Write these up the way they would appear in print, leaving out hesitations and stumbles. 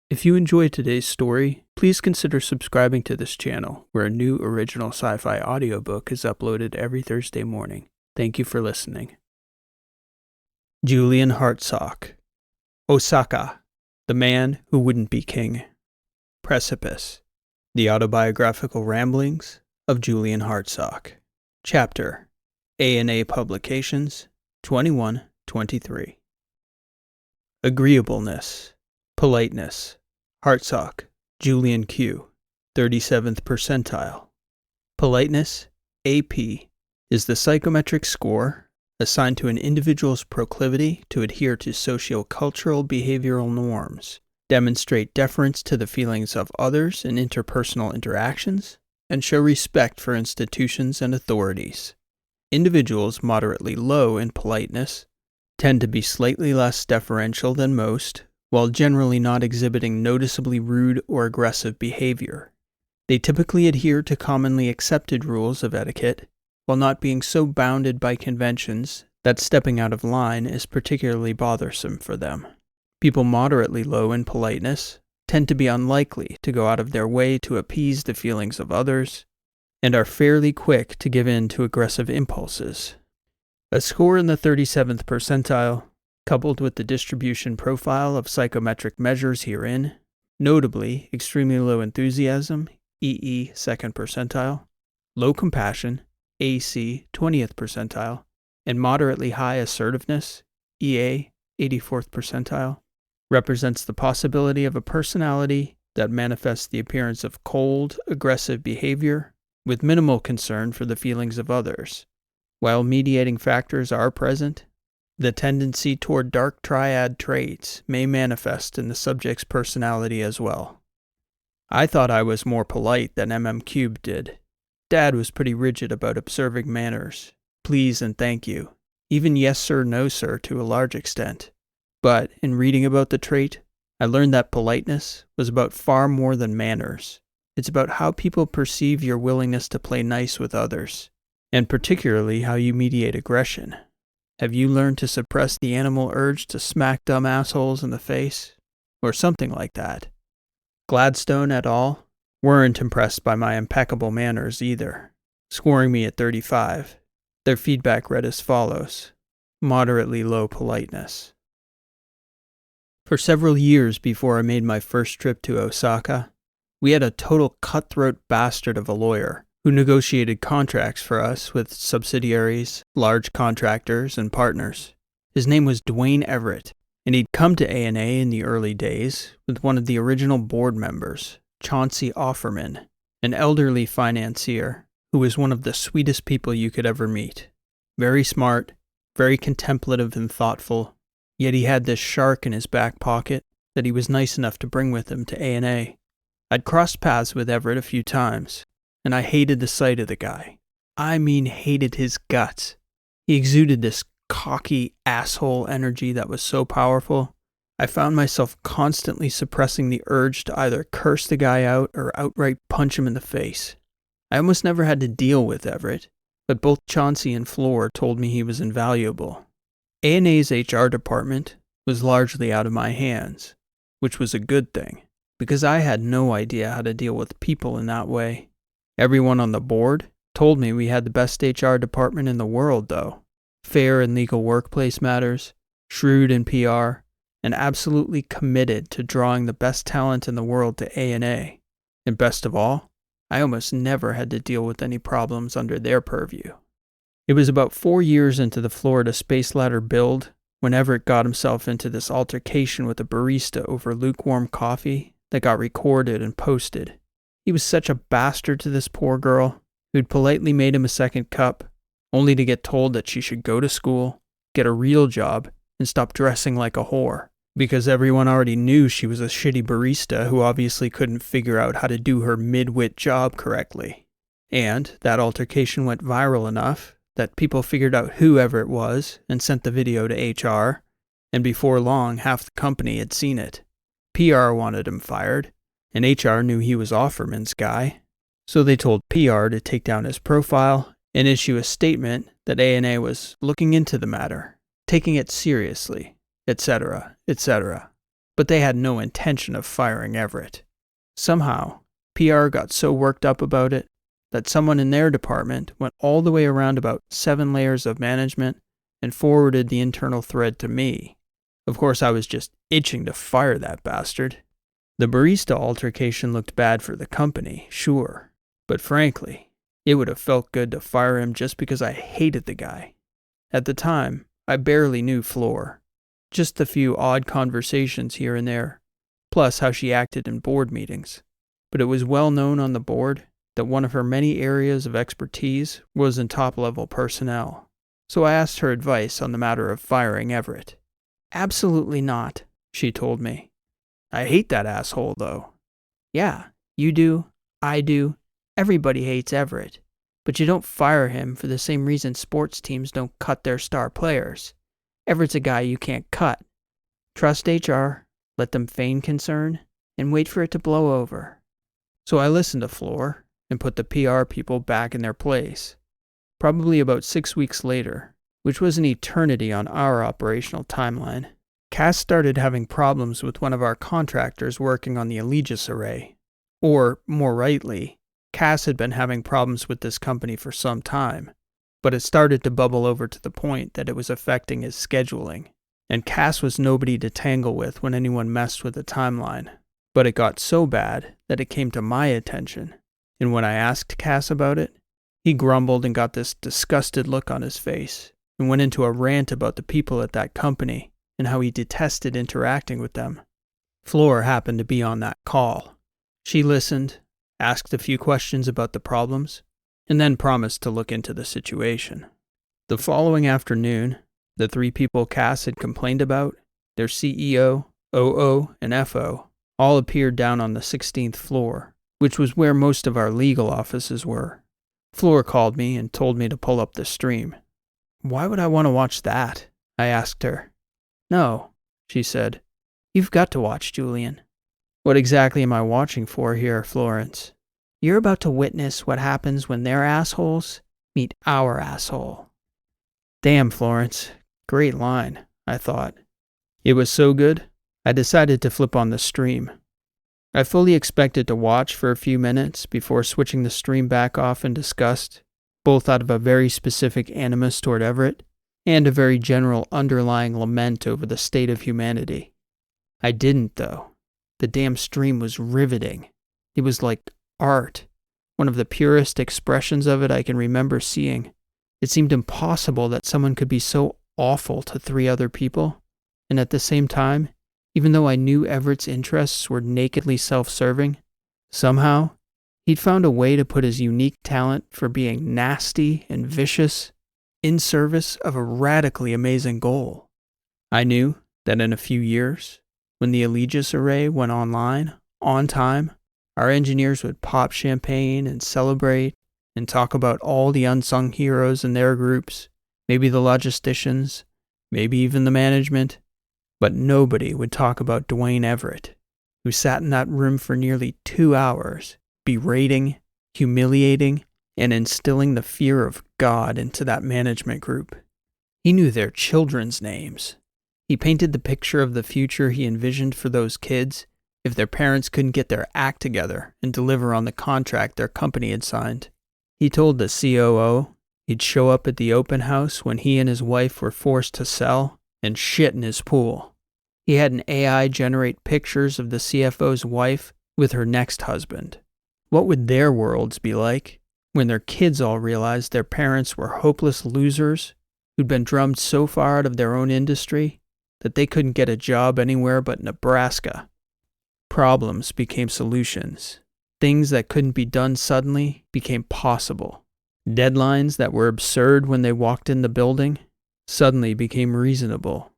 If you enjoyed today's story, please consider subscribing to this channel, where a new original sci-fi audiobook is uploaded every Thursday morning. Thank you for listening. Julian Hartsock. Osaka, the man who wouldn't be king. Precipice. The autobiographical ramblings of Julian Hartsock. Chapter. A&A Publications, 2123. Agreeableness. Politeness. Hartsock, Julian Q. 37th percentile. Politeness, AP, is the psychometric score assigned to an individual's proclivity to adhere to socio-cultural behavioral norms, demonstrate deference to the feelings of others in interpersonal interactions, and show respect for institutions and authorities. Individuals moderately low in politeness tend to be slightly less deferential than most, while generally not exhibiting noticeably rude or aggressive behavior. They typically adhere to commonly accepted rules of etiquette, while not being so bounded by conventions that stepping out of line is particularly bothersome for them. People moderately low in politeness tend to be unlikely to go out of their way to appease the feelings of others, and are fairly quick to give in to aggressive impulses. A score in the 37th percentile, coupled with the distribution profile of psychometric measures herein, notably extremely low enthusiasm, EE 2nd percentile, low compassion, AC 20th percentile, and moderately high assertiveness, EA 84th percentile, represents the possibility of a personality that manifests the appearance of cold, aggressive behavior with minimal concern for the feelings of others. While mediating factors are present, the tendency toward dark triad traits may manifest in the subject's personality as well. I thought I was more polite than MM³ did. Dad was pretty rigid about observing manners, please and thank you, even yes sir, no sir to a large extent. But in reading about the trait, I learned that politeness was about far more than manners. It's about how people perceive your willingness to play nice with others, and particularly how you mediate aggression. Have you learned to suppress the animal urge to smack dumb assholes in the face? Or something like that. Gladstone et al. Weren't impressed by my impeccable manners either, scoring me at 35. Their feedback read as follows: moderately low politeness. For several years before I made my first trip to Osaka, we had a total cutthroat bastard of a lawyer who negotiated contracts for us with subsidiaries, large contractors, and partners. His name was Dwayne Everett, and he'd come to A&A in the early days with one of the original board members, Chauncey Offerman, an elderly financier who was one of the sweetest people you could ever meet. Very smart, very contemplative and thoughtful, yet he had this shark in his back pocket that he was nice enough to bring with him to A&A. I'd crossed paths with Everett a few times, and I hated the sight of the guy. I mean hated his guts. He exuded this cocky asshole energy that was so powerful, I found myself constantly suppressing the urge to either curse the guy out or outright punch him in the face. I almost never had to deal with Everett, but both Chauncey and Floor told me he was invaluable. A&A's HR department was largely out of my hands, which was a good thing, because I had no idea how to deal with people in that way. Everyone on the board told me we had the best HR department in the world, though. Fair in legal workplace matters, shrewd in PR, and absolutely committed to drawing the best talent in the world to A&A. And best of all, I almost never had to deal with any problems under their purview. It was about 4 years into the Florida Space Ladder build when Everett got himself into this altercation with a barista over lukewarm coffee that got recorded and posted. He was such a bastard to this poor girl, who'd politely made him a second cup, only to get told that she should go to school, get a real job, and stop dressing like a whore, because everyone already knew she was a shitty barista who obviously couldn't figure out how to do her mid-wit job correctly. And that altercation went viral enough that people figured out who Everett was and sent the video to HR, and before long half the company had seen it. PR wanted him fired, and HR knew he was Offerman's guy, so they told PR to take down his profile and issue a statement that A&A was looking into the matter, taking it seriously, etc., etc. but they had no intention of firing Everett. Somehow, PR got so worked up about it that someone in their department went all the way around about 7 layers of management and forwarded the internal thread to me. Of course, I was just itching to fire that bastard. The barista altercation looked bad for the company, sure, but frankly, it would have felt good to fire him just because I hated the guy. At the time, I barely knew Flor. Just a few odd conversations here and there, plus how she acted in board meetings. But it was well known on the board that one of her many areas of expertise was in top-level personnel. So I asked her advice on the matter of firing Everett. "Absolutely not," she told me. "I hate that asshole, though." "Yeah, you do, I do, everybody hates Everett. But you don't fire him for the same reason sports teams don't cut their star players. Everett's a guy you can't cut. Trust HR, let them feign concern, and wait for it to blow over." So I listened to Flor and put the PR people back in their place. Probably about 6 weeks later, which was an eternity on our operational timeline, Cass started having problems with one of our contractors working on the Aegis array. Or, more rightly, Cass had been having problems with this company for some time, but it started to bubble over to the point that it was affecting his scheduling, and Cass was nobody to tangle with when anyone messed with the timeline. But it got so bad that it came to my attention, and when I asked Cass about it, he grumbled and got this disgusted look on his face, and went into a rant about the people at that company and how he detested interacting with them. Flor happened to be on that call. She listened, asked a few questions about the problems, and then promised to look into the situation. The following afternoon, the 3 people Cass had complained about, their CEO, OO, and FO, all appeared down on the 16th floor, which was where most of our legal offices were. Flor called me and told me to pull up the stream. "Why would I want to watch that?" I asked her. "No," she said. "You've got to watch, Julian." "What exactly am I watching for here, Florence?" "You're about to witness what happens when their assholes meet our asshole." Damn, Florence. Great line, I thought. It was so good, I decided to flip on the stream. I fully expected to watch for a few minutes before switching the stream back off in disgust, both out of a very specific animus toward Everett and a very general underlying lament over the state of humanity. I didn't, though. The damn stream was riveting. It was like art, one of the purest expressions of it I can remember seeing. It seemed impossible that someone could be so awful to 3 other people, and at the same time, even though I knew Everett's interests were nakedly self-serving, somehow, he'd found a way to put his unique talent for being nasty and vicious in service of a radically amazing goal. I knew that in a few years, when the Aegis array went online, on time, our engineers would pop champagne and celebrate and talk about all the unsung heroes in their groups, maybe the logisticians, maybe even the management, but nobody would talk about Dwayne Everett, who sat in that room for nearly 2 hours, berating, humiliating, and instilling the fear of God into that management group. He knew their children's names. He painted the picture of the future he envisioned for those kids if their parents couldn't get their act together and deliver on the contract their company had signed. He told the COO he'd show up at the open house when he and his wife were forced to sell and shit in his pool. He had an AI generate pictures of the CFO's wife with her next husband. What would their worlds be like when their kids all realized their parents were hopeless losers who'd been drummed so far out of their own industry that they couldn't get a job anywhere but Nebraska? Problems became solutions. Things that couldn't be done suddenly became possible. Deadlines that were absurd when they walked in the building suddenly became reasonable.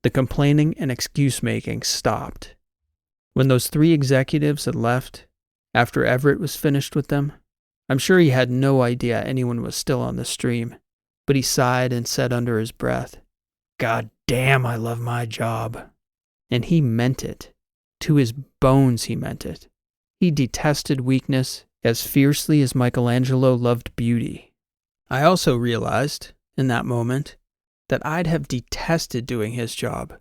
The complaining and excuse-making stopped. When those 3 executives had left, after Everett was finished with them, I'm sure he had no idea anyone was still on the stream, but he sighed and said under his breath, "God damn, I love my job." And he meant it. To his bones he meant it. He detested weakness as fiercely as Michelangelo loved beauty. I also realized, in that moment, that I'd have detested doing his job.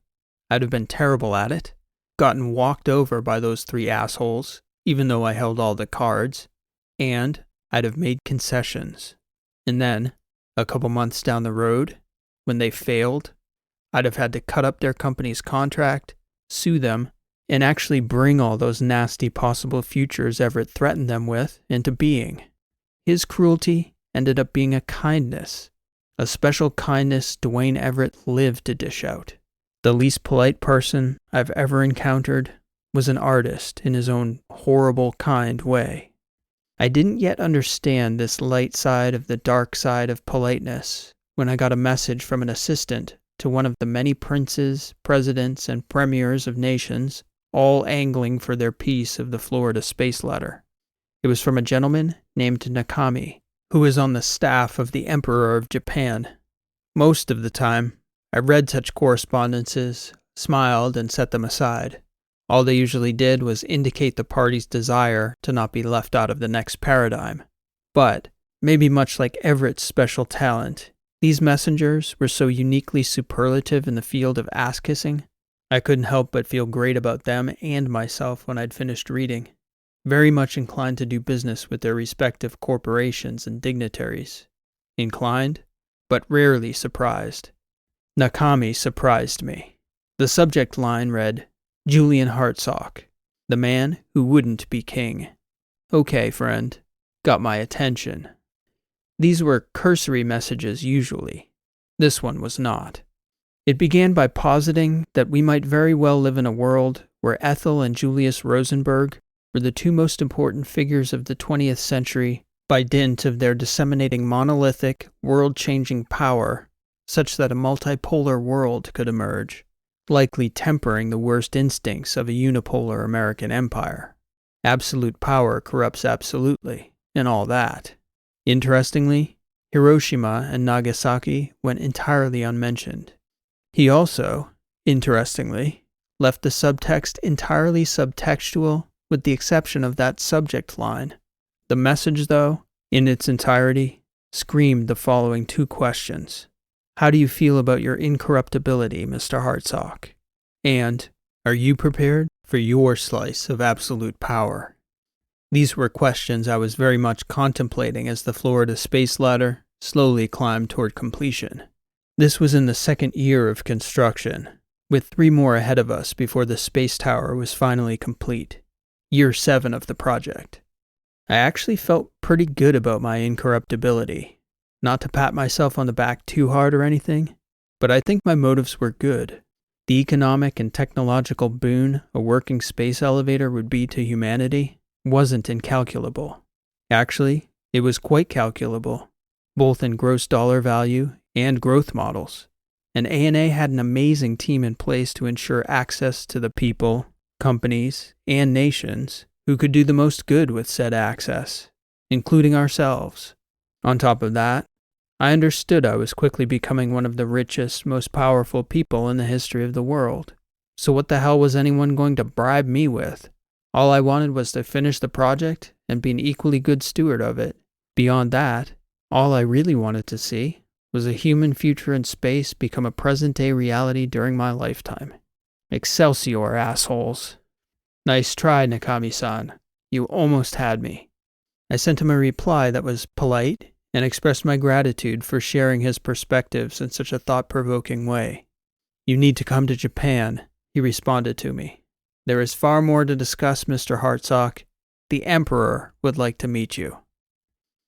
I'd have been terrible at it, gotten walked over by those three assholes, even though I held all the cards, and I'd have made concessions. And then, a couple months down the road, when they failed, I'd have had to cut up their company's contract, sue them, and actually bring all those nasty possible futures Everett threatened them with into being. His cruelty ended up being a kindness, a special kindness Dwayne Everett lived to dish out. The least polite person I've ever encountered was an artist in his own horrible, kind way. I didn't yet understand this light side of the dark side of politeness when I got a message from an assistant to one of the many princes, presidents, and premiers of nations, all angling for their piece of the Florida space ladder. It was from a gentleman named Nakami, who was on the staff of the Emperor of Japan. Most of the time, I read such correspondences, smiled, and set them aside. All they usually did was indicate the party's desire to not be left out of the next paradigm. But, maybe much like Everett's special talent, these messengers were so uniquely superlative in the field of ass-kissing, I couldn't help but feel great about them and myself when I'd finished reading. Very much inclined to do business with their respective corporations and dignitaries. Inclined, but rarely surprised. Nakami surprised me. The subject line read, Julian Hartsock, the man who wouldn't be king. Okay, friend. Got my attention. These were cursory messages usually. This one was not. It began by positing that we might very well live in a world where Ethel and Julius Rosenberg were the two most important figures of the 20th century by dint of their disseminating monolithic, world-changing power such that a multipolar world could emerge, likely tempering the worst instincts of a unipolar American empire. Absolute power corrupts absolutely, and all that. Interestingly, Hiroshima and Nagasaki went entirely unmentioned. He also, interestingly, left the subtext entirely subtextual with the exception of that subject line. The message, though, in its entirety, screamed the following two questions. How do you feel about your incorruptibility, Mr. Hartsock? And, are you prepared for your slice of absolute power? These were questions I was very much contemplating as the Florida space ladder slowly climbed toward completion. This was in the second year of construction, with 3 more ahead of us before the space tower was finally complete. Year 7 of the project. I actually felt pretty good about my incorruptibility. Not to pat myself on the back too hard or anything, but I think my motives were good. The economic and technological boon a working space elevator would be to humanity wasn't incalculable. Actually, it was quite calculable, both in gross dollar value and growth models. And ANA had an amazing team in place to ensure access to the people, companies, and nations who could do the most good with said access, including ourselves. On top of that, I understood I was quickly becoming one of the richest, most powerful people in the history of the world. So what the hell was anyone going to bribe me with? All I wanted was to finish the project and be an equally good steward of it. Beyond that, all I really wanted to see was a human future in space become a present-day reality during my lifetime. Excelsior, assholes. Nice try, Nakami-san. You almost had me. I sent him a reply that was polite and expressed my gratitude for sharing his perspectives in such a thought-provoking way. You need to come to Japan, he responded to me. There is far more to discuss, Mr. Hartsock. The Emperor would like to meet you.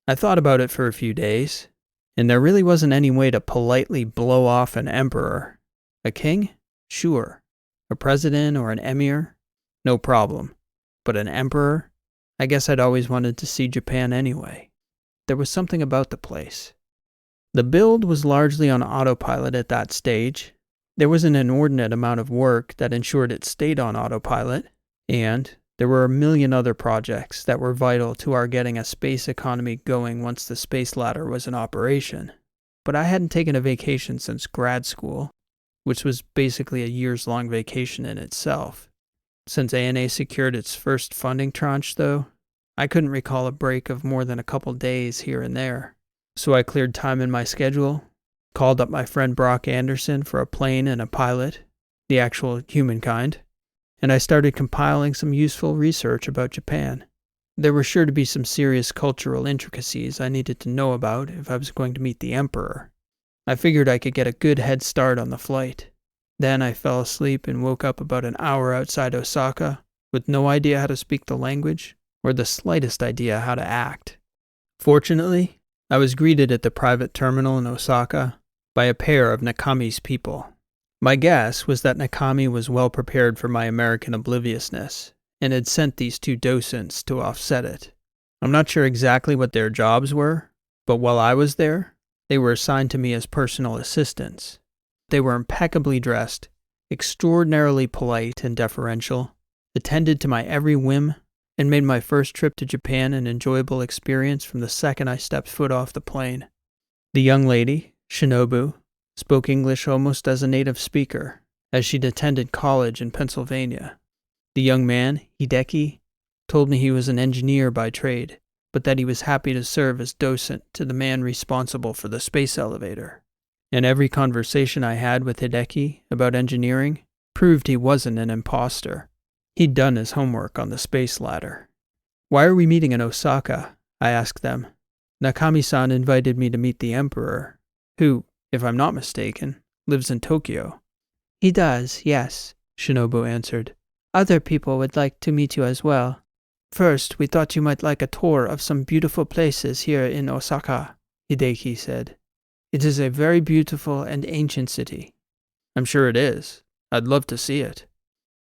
I thought about it for a few days, and there really wasn't any way to politely blow off an emperor. A king? Sure. A president or an emir? No problem. But an emperor? I guess I'd always wanted to see Japan anyway. There was something about the place. The build was largely on autopilot at that stage. There was an inordinate amount of work that ensured it stayed on autopilot, and there were a million other projects that were vital to our getting a space economy going once the space ladder was in operation. But I hadn't taken a vacation since grad school, which was basically a years-long vacation in itself. Since ANA secured its first funding tranche, though, I couldn't recall a break of more than a couple days here and there. So I cleared time in my schedule, called up my friend Brock Anderson for a plane and a pilot, the actual humankind, and I started compiling some useful research about Japan. There were sure to be some serious cultural intricacies I needed to know about if I was going to meet the emperor. I figured I could get a good head start on the flight. Then I fell asleep and woke up about an hour outside Osaka with no idea how to speak the language or the slightest idea how to act. Fortunately, I was greeted at the private terminal in Osaka by a pair of Nakami's people. My guess was that Nakami was well prepared for my American obliviousness and had sent these two docents to offset it. I'm not sure exactly what their jobs were, but while I was there, they were assigned to me as personal assistants. They were impeccably dressed, extraordinarily polite and deferential, attended to my every whim, and made my first trip to Japan an enjoyable experience from the second I stepped foot off the plane. The young lady, Shinobu, spoke English almost as a native speaker, as she'd attended college in Pennsylvania. The young man, Hideki, told me he was an engineer by trade, but that he was happy to serve as docent to the man responsible for the space elevator. And every conversation I had with Hideki about engineering proved he wasn't an imposter. He'd done his homework on the space ladder. "Why are we meeting in Osaka?" I asked them. "Nakami-san invited me to meet the emperor, who, if I'm not mistaken, lives in Tokyo." "He does, yes," Shinobu answered. "Other people would like to meet you as well. First, we thought you might like a tour of some beautiful places here in Osaka," Hideki said. "It is a very beautiful and ancient city." "I'm sure it is. I'd love to see it."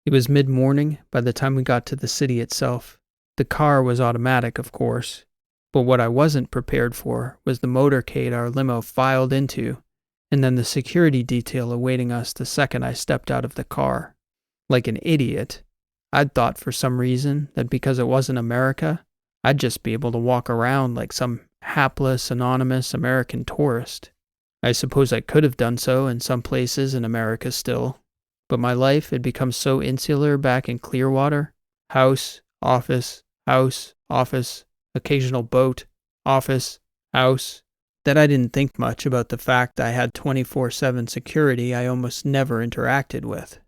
It was mid-morning by the time we got to the city itself. The car was automatic, of course, but what I wasn't prepared for was the motorcade our limo filed into, and then the security detail awaiting us the second I stepped out of the car. Like an idiot, I'd thought for some reason that because it wasn't America, I'd just be able to walk around like some hapless, anonymous American tourist. I suppose I could have done so in some places in America still, but my life had become so insular back in Clearwater, house, office, occasional boat, office, house, that I didn't think much about the fact I had 24/7 security I almost never interacted with.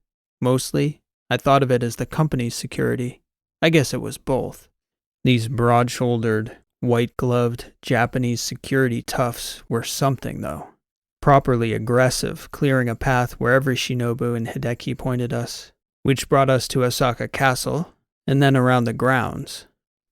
Mostly, I thought of it as the company's security. I guess it was both. These broad-shouldered, white-gloved Japanese security toughs were something, though. Properly aggressive, clearing a path wherever Shinobu and Hideki pointed us, which brought us to Osaka Castle, and then around the grounds.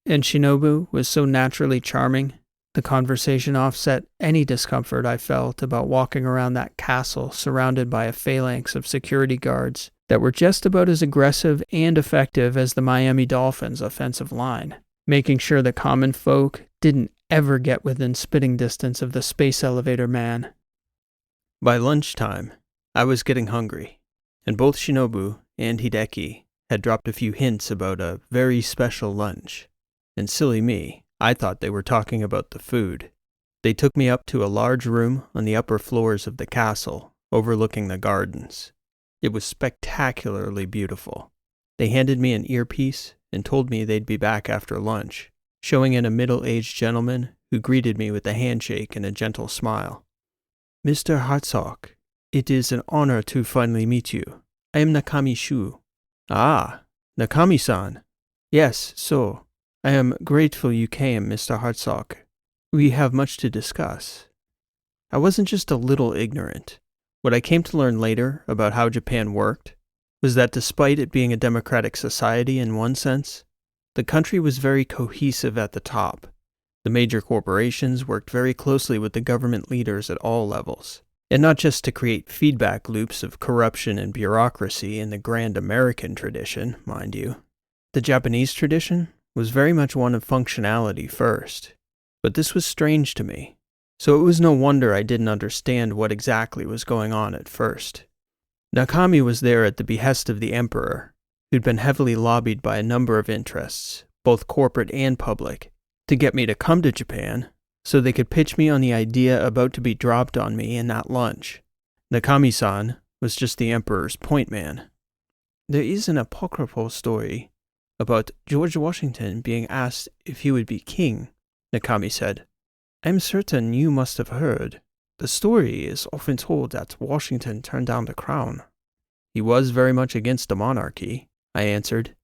And Shinobu was so naturally charming, the conversation offset any discomfort I felt about walking around that castle surrounded by a phalanx of security guards that were just about as aggressive and effective as the Miami Dolphins' offensive line, making sure the common folk didn't ever get within spitting distance of the space elevator man. By lunchtime, I was getting hungry, and both Shinobu and Hideki had dropped a few hints about a very special lunch. And silly me, I thought they were talking about the food. They took me up to a large room on the upper floors of the castle, overlooking the gardens. It was spectacularly beautiful. They handed me an earpiece and told me they'd be back after lunch, showing in a middle-aged gentleman who greeted me with a handshake and a gentle smile. "Mr. Hartsock, it is an honor to finally meet you. I am Nakami Shu." "Ah, Nakami-san." "Yes, so. I am grateful you came, Mr. Hartsock. We have much to discuss." I wasn't just a little ignorant. What I came to learn later about how Japan worked was that despite it being a democratic society in one sense, the country was very cohesive at the top. The major corporations worked very closely with the government leaders at all levels, and not just to create feedback loops of corruption and bureaucracy in the grand American tradition, mind you. The Japanese tradition was very much one of functionality first, but this was strange to me, so it was no wonder I didn't understand what exactly was going on at first. Nakami was there at the behest of the emperor, who'd been heavily lobbied by a number of interests, both corporate and public, to get me to come to Japan so they could pitch me on the idea about to be dropped on me in that lunch. Nakami-san was just the emperor's point man. "There is an apocryphal story about George Washington being asked if he would be king," Nakami said. "I'm certain you must have heard. The story is often told that Washington turned down the crown." "He was very much against the monarchy," I answered.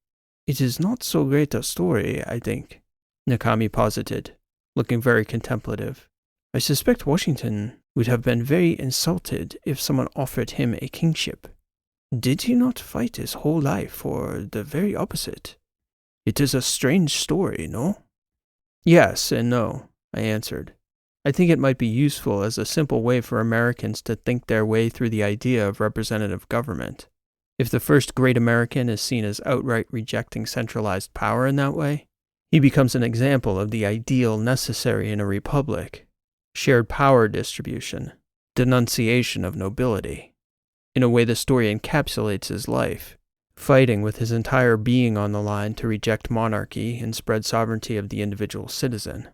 It is not so great a story, I think, Nakami posited, looking very contemplative. I suspect Washington would have been very insulted if someone offered him a kingship. Did he not fight his whole life for the very opposite? It is a strange story, no? Yes and no, I answered. I think it might be useful as a simple way for Americans to think their way through the idea of representative government. If the first great American is seen as outright rejecting centralized power in that way, he becomes an example of the ideal necessary in a republic: shared power distribution, denunciation of nobility. In a way, the story encapsulates his life, fighting with his entire being on the line to reject monarchy and spread sovereignty of the individual citizen.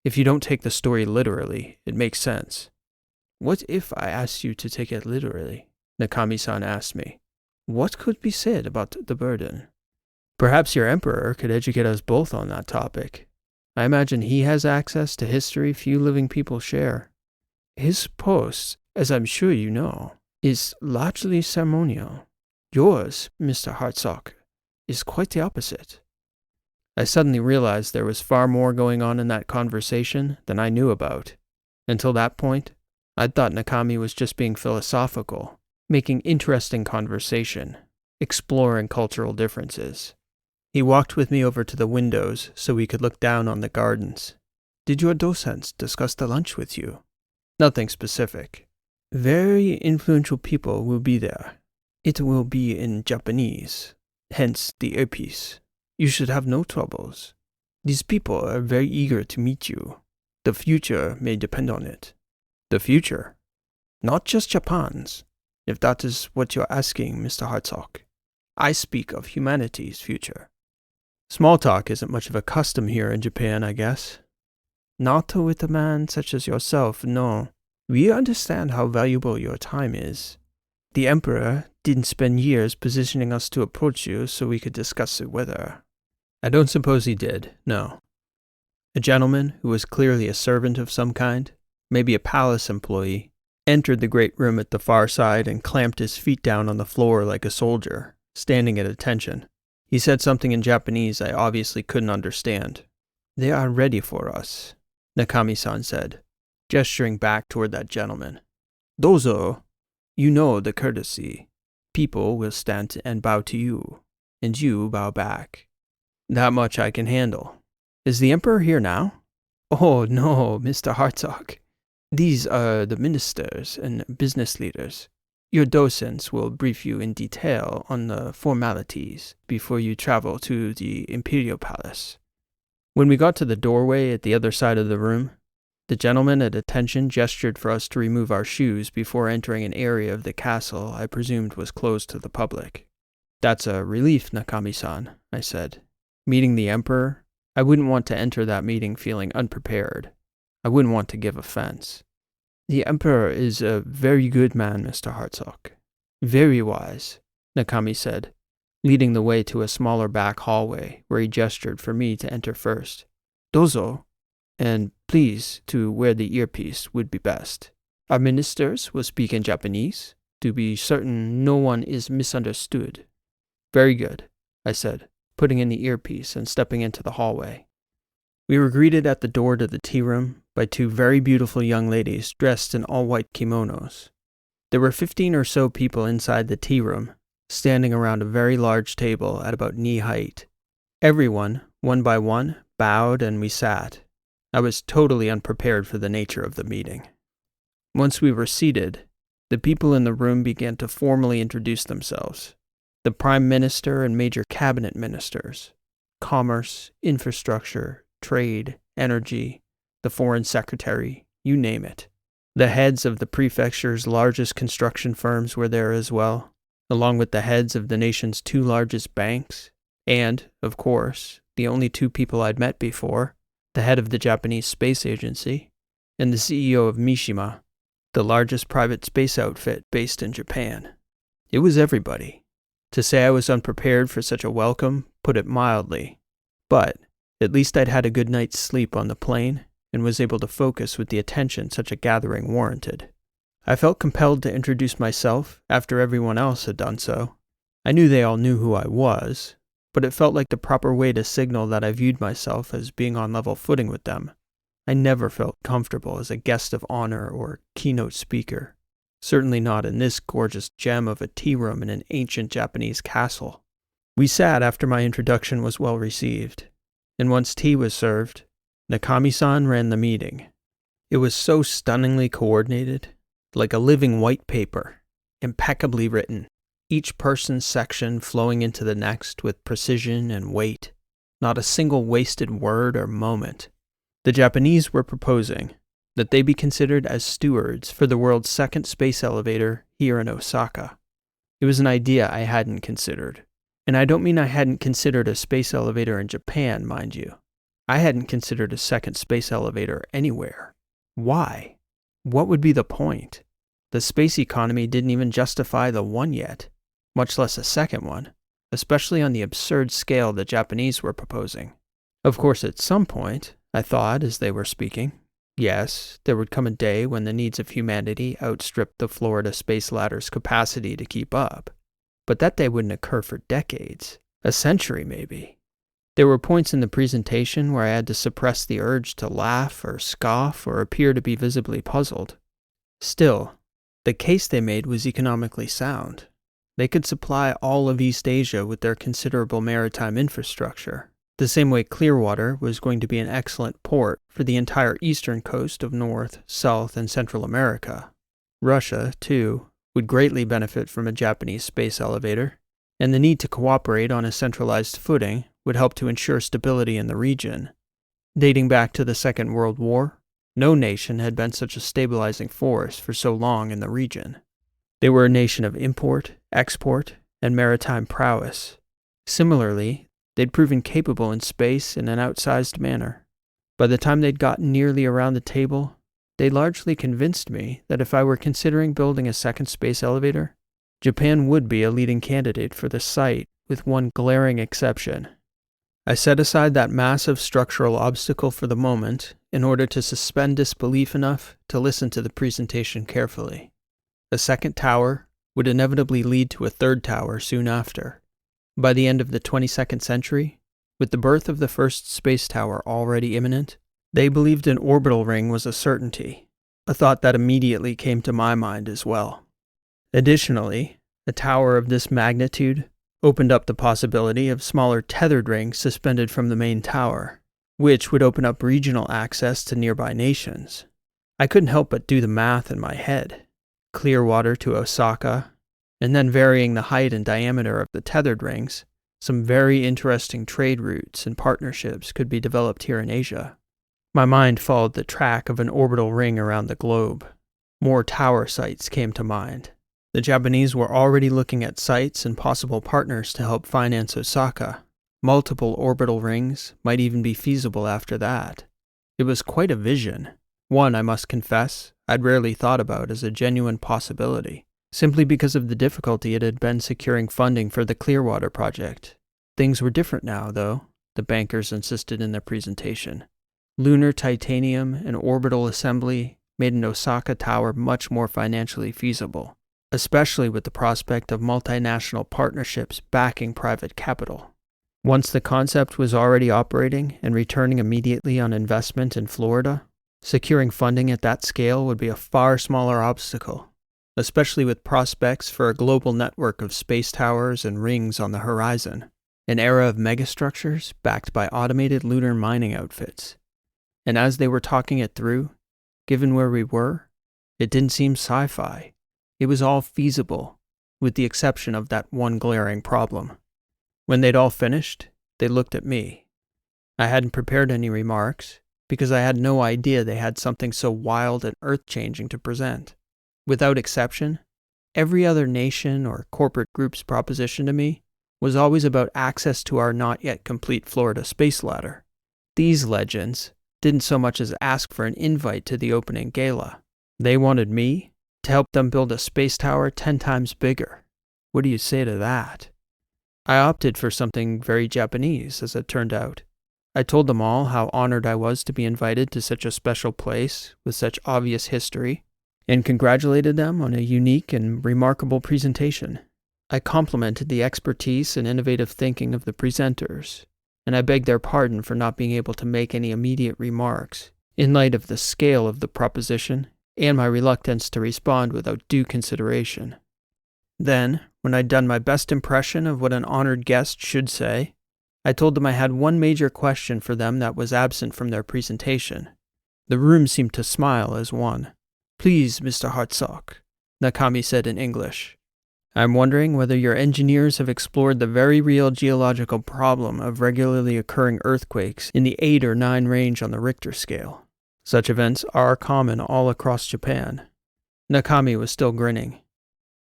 If you don't take the story literally, it makes sense. What if I asked you to take it literally? Nakami-san asked me. What could be said about the burden? Perhaps your emperor could educate us both on that topic. I imagine he has access to history few living people share. His post, as I'm sure you know, is largely ceremonial. Yours, Mr. Hartsock, is quite the opposite. I suddenly realized there was far more going on in that conversation than I knew about. Until that point, I'd thought Nakami was just being philosophical, making interesting conversation, exploring cultural differences. He walked with me over to the windows so we could look down on the gardens. Did your docents discuss the lunch with you? Nothing specific. Very influential people will be there. It will be in Japanese, hence the earpiece. You should have no troubles. These people are very eager to meet you. The future may depend on it. The future? Not just Japan's, if that is what you're asking, Mr. Hartsock. I speak of humanity's future. Small talk isn't much of a custom here in Japan, I guess. Not with a man such as yourself, no. We understand how valuable your time is. The Emperor didn't spend years positioning us to approach you so we could discuss the weather. I don't suppose he did, no. A gentleman, who was clearly a servant of some kind, maybe a palace employee, entered the great room at the far side and clamped his feet down on the floor like a soldier, standing at attention. He said something in Japanese I obviously couldn't understand. They are ready for us, Nakami-san said, gesturing back toward that gentleman. Dozo, you know the courtesy. People will stand and bow to you, and you bow back. That much I can handle. Is the Emperor here now? Oh, no, Mr. Hartsock. These are the ministers and business leaders. Your docents will brief you in detail on the formalities before you travel to the Imperial Palace. When we got to the doorway at the other side of the room, the gentleman at attention gestured for us to remove our shoes before entering an area of the castle I presumed was closed to the public. That's a relief, Nakami-san, I said. Meeting the Emperor, I wouldn't want to enter that meeting feeling unprepared. I wouldn't want to give offense. The Emperor is a very good man, Mr. Hartsock. Very wise, Nakami said, leading the way to a smaller back hallway where he gestured for me to enter first. Dozo, and please to wear the earpiece would be best. Our ministers will speak in Japanese, to be certain no one is misunderstood. Very good, I said, putting in the earpiece and stepping into the hallway. We were greeted at the door to the tea room by two very beautiful young ladies dressed in all-white kimonos. There were 15 or so people inside the tea room, standing around a very large table at about knee height. Everyone, one by one, bowed and we sat. I was totally unprepared for the nature of the meeting. Once we were seated, the people in the room began to formally introduce themselves. The Prime Minister and major cabinet ministers, commerce, infrastructure, trade, energy, the Foreign Secretary, you name it. The heads of the prefecture's largest construction firms were there as well, along with the heads of the nation's two largest banks, and, of course, the only two people I'd met before, the head of the Japanese Space Agency, and the CEO of Mishima, the largest private space outfit based in Japan. It was everybody. To say I was unprepared for such a welcome, put it mildly. But at least I'd had a good night's sleep on the plane and was able to focus with the attention such a gathering warranted. I felt compelled to introduce myself after everyone else had done so. I knew they all knew who I was, but it felt like the proper way to signal that I viewed myself as being on level footing with them. I never felt comfortable as a guest of honor or keynote speaker, certainly not in this gorgeous gem of a tea room in an ancient Japanese castle. We sat after my introduction was well received, and once tea was served, Nakami-san ran the meeting. It was so stunningly coordinated, like a living white paper, impeccably written, each person's section flowing into the next with precision and weight, not a single wasted word or moment. The Japanese were proposing that they be considered as stewards for the world's second space elevator here in Osaka. It was an idea I hadn't considered. And I don't mean I hadn't considered a space elevator in Japan, mind you. I hadn't considered a second space elevator anywhere. Why? What would be the point? The space economy didn't even justify the one yet, much less a second one, especially on the absurd scale the Japanese were proposing. Of course, at some point, I thought as they were speaking, yes, there would come a day when the needs of humanity outstripped the Florida Space Ladder's capacity to keep up. But that day wouldn't occur for decades, a century maybe. There were points in the presentation where I had to suppress the urge to laugh or scoff or appear to be visibly puzzled. Still, the case they made was economically sound. They could supply all of East Asia with their considerable maritime infrastructure, the same way Clearwater was going to be an excellent port for the entire eastern coast of North, South, and Central America. Russia, too, would greatly benefit from a Japanese space elevator, and the need to cooperate on a centralized footing would help to ensure stability in the region. Dating back to the Second World War, no nation had been such a stabilizing force for so long in the region. They were a nation of import, export, and maritime prowess. Similarly, they'd proven capable in space in an outsized manner. By the time they'd gotten nearly around the table, they largely convinced me that if I were considering building a second space elevator, Japan would be a leading candidate for the site, with one glaring exception. I set aside that massive structural obstacle for the moment in order to suspend disbelief enough to listen to the presentation carefully. A second tower would inevitably lead to a third tower soon after. By the end of the 22nd century, with the birth of the first space tower already imminent, they believed an orbital ring was a certainty, a thought that immediately came to my mind as well. Additionally, a tower of this magnitude opened up the possibility of smaller tethered rings suspended from the main tower, which would open up regional access to nearby nations. I couldn't help but do the math in my head. Clearwater to Osaka, and then varying the height and diameter of the tethered rings, some very interesting trade routes and partnerships could be developed here in Asia. My mind followed the track of an orbital ring around the globe. More tower sites came to mind. The Japanese were already looking at sites and possible partners to help finance Osaka. Multiple orbital rings might even be feasible after that. It was quite a vision. One, I must confess, I'd rarely thought about as a genuine possibility, simply because of the difficulty it had been securing funding for the Clearwater project. Things were different now, though, the bankers insisted in their presentation. Lunar titanium and orbital assembly made an Osaka tower much more financially feasible, especially with the prospect of multinational partnerships backing private capital. Once the concept was already operating and returning immediately on investment in Florida, securing funding at that scale would be a far smaller obstacle, especially with prospects for a global network of space towers and rings on the horizon, an era of megastructures backed by automated lunar mining outfits. And as they were talking it through, given where we were, it didn't seem sci-fi. It was all feasible, with the exception of that one glaring problem. When they'd all finished, they looked at me. I hadn't prepared any remarks, because I had no idea they had something so wild and earth-changing to present. Without exception, every other nation or corporate group's proposition to me was always about access to our not yet complete Florida space ladder. These legends didn't so much as ask for an invite to the opening gala. They wanted me to help them build a space tower 10 times bigger. What do you say to that? I opted for something very Japanese, as it turned out. I told them all how honored I was to be invited to such a special place with such obvious history, and congratulated them on a unique and remarkable presentation. I complimented the expertise and innovative thinking of the presenters, and I begged their pardon for not being able to make any immediate remarks, in light of the scale of the proposition and my reluctance to respond without due consideration. Then, when I'd done my best impression of what an honored guest should say, I told them I had one major question for them that was absent from their presentation. The room seemed to smile as one. "Please, Mr. Hartsock," Nakami said in English. "I'm wondering whether your engineers have explored the very real geological problem of regularly occurring earthquakes in the 8 or 9 range on the Richter scale. Such events are common all across Japan." Nakami was still grinning.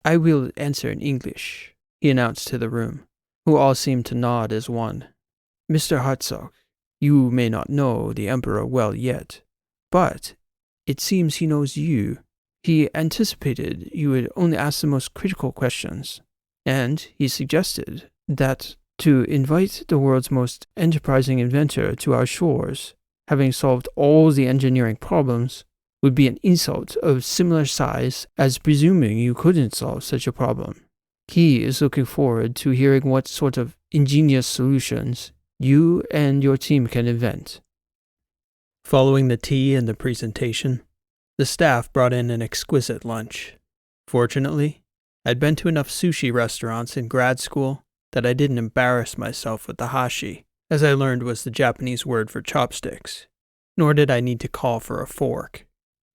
"I will answer in English," he announced to the room, who all seemed to nod as one. "Mr. Hartsock, you may not know the Emperor well yet, but it seems he knows you. He anticipated you would only ask the most critical questions, and he suggested that to invite the world's most enterprising inventor to our shores, having solved all the engineering problems, would be an insult of similar size as presuming you couldn't solve such a problem. He is looking forward to hearing what sort of ingenious solutions you and your team can invent." Following the tea and the presentation, the staff brought in an exquisite lunch. Fortunately, I'd been to enough sushi restaurants in grad school that I didn't embarrass myself with the hashi, as I learned was the Japanese word for chopsticks, nor did I need to call for a fork.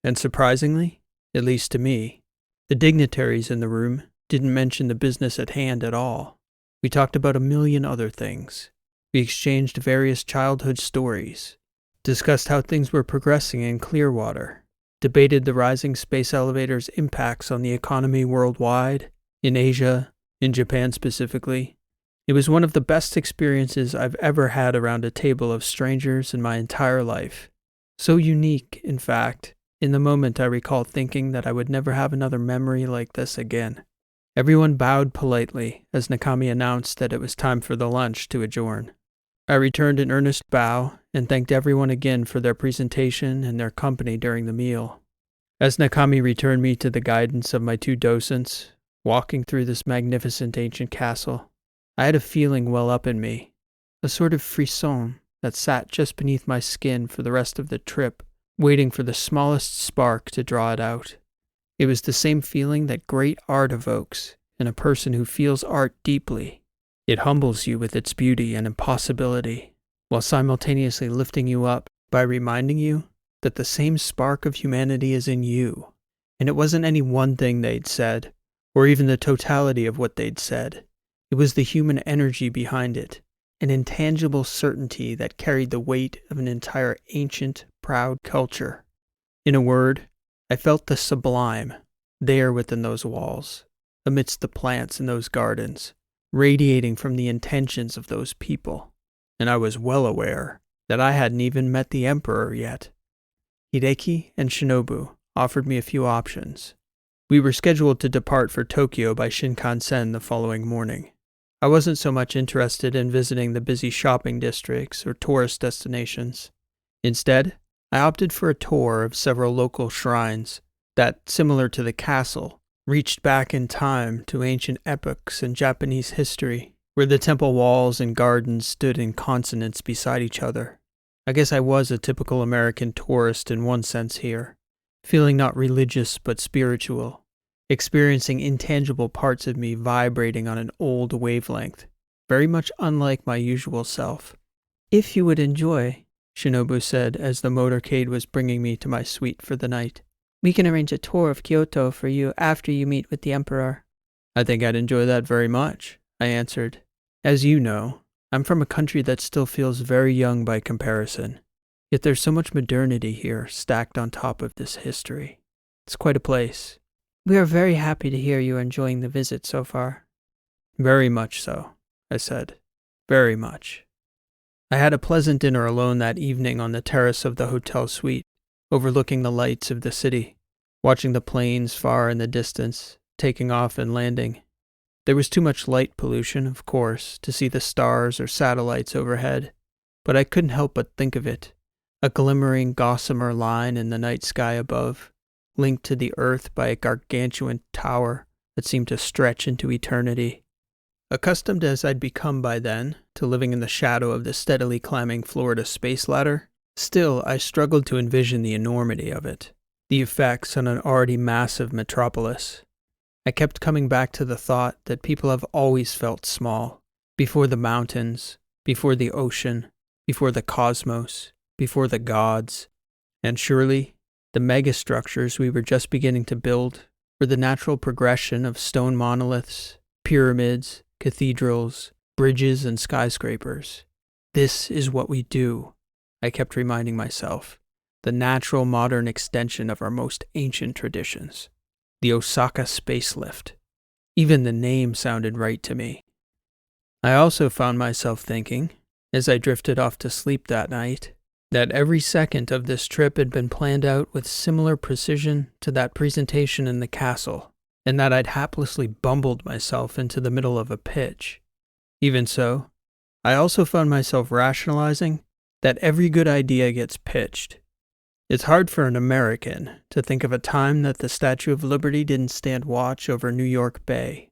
And surprisingly, at least to me, the dignitaries in the room didn't mention the business at hand at all. We talked about a million other things. We exchanged various childhood stories, discussed how things were progressing in Clearwater, debated the rising space elevator's impacts on the economy worldwide, in Asia, in Japan specifically. It was one of the best experiences I've ever had around a table of strangers in my entire life. So unique, in fact, in the moment I recall thinking that I would never have another memory like this again. Everyone bowed politely as Nakami announced that it was time for the lunch to adjourn. I returned an earnest bow and thanked everyone again for their presentation and their company during the meal. As Nakami returned me to the guidance of my 2 docents, walking through this magnificent ancient castle, I had a feeling well up in me, a sort of frisson that sat just beneath my skin for the rest of the trip, waiting for the smallest spark to draw it out. It was the same feeling that great art evokes in a person who feels art deeply. It humbles you with its beauty and impossibility, while simultaneously lifting you up by reminding you that the same spark of humanity is in you. And it wasn't any one thing they'd said, or even the totality of what they'd said. It was the human energy behind it, an intangible certainty that carried the weight of an entire ancient, proud culture. In a word, I felt the sublime there within those walls, amidst the plants in those gardens, radiating from the intentions of those people, and I was well aware that I hadn't even met the Emperor yet. Hideki and Shinobu offered me a few options. We were scheduled to depart for Tokyo by Shinkansen the following morning. I wasn't so much interested in visiting the busy shopping districts or tourist destinations. Instead, I opted for a tour of several local shrines that, similar to the castle, reached back in time to ancient epochs in Japanese history, where the temple walls and gardens stood in consonance beside each other. I guess I was a typical American tourist in one sense here, feeling not religious but spiritual, experiencing intangible parts of me vibrating on an old wavelength, very much unlike my usual self. "If you would enjoy," Shinobu said as the motorcade was bringing me to my suite for the night, "we can arrange a tour of Kyoto for you after you meet with the Emperor." "I think I'd enjoy that very much," I answered. "As you know, I'm from a country that still feels very young by comparison, yet there's so much modernity here stacked on top of this history. It's quite a place." "We are very happy to hear you are enjoying the visit so far." "Very much so," I said. "Very much." I had a pleasant dinner alone that evening on the terrace of the hotel suite, overlooking the lights of the city, watching the planes far in the distance, taking off and landing. There was too much light pollution, of course, to see the stars or satellites overhead, but I couldn't help but think of it, a glimmering gossamer line in the night sky above, linked to the earth by a gargantuan tower that seemed to stretch into eternity. Accustomed as I'd become by then to living in the shadow of the steadily climbing Florida space ladder, still I struggled to envision the enormity of it, the effects on an already massive metropolis. I kept coming back to the thought that people have always felt small, before the mountains, before the ocean, before the cosmos, before the gods, and surely the megastructures we were just beginning to build were the natural progression of stone monoliths, pyramids, cathedrals, bridges, and skyscrapers. This is what we do, I kept reminding myself, the natural modern extension of our most ancient traditions. The Osaka space lift. Even the name sounded right to me. I also found myself thinking, as I drifted off to sleep that night, that every second of this trip had been planned out with similar precision to that presentation in the castle, and that I'd haplessly bumbled myself into the middle of a pitch. Even so, I also found myself rationalizing that every good idea gets pitched. It's hard for an American to think of a time that the Statue of Liberty didn't stand watch over New York Bay,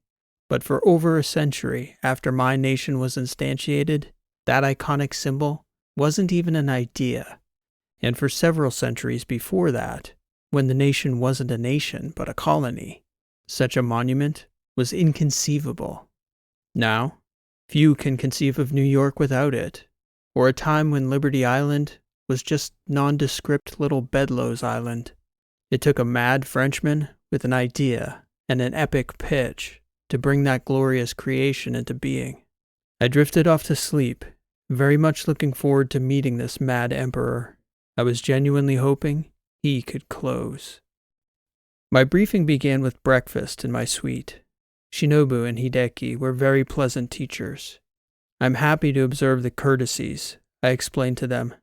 but for over a century after my nation was instantiated, that iconic symbol wasn't even an idea, and for several centuries before that, when the nation wasn't a nation but a colony, such a monument was inconceivable. Now, few can conceive of New York without it, or a time when Liberty Island was just nondescript little Bedloe's Island. It took a mad Frenchman with an idea and an epic pitch to bring that glorious creation into being. I drifted off to sleep, very much looking forward to meeting this mad emperor. I was genuinely hoping he could close. My briefing began with breakfast in my suite. Shinobu and Hideki were very pleasant teachers. I'm happy to observe the courtesies, I explained to them,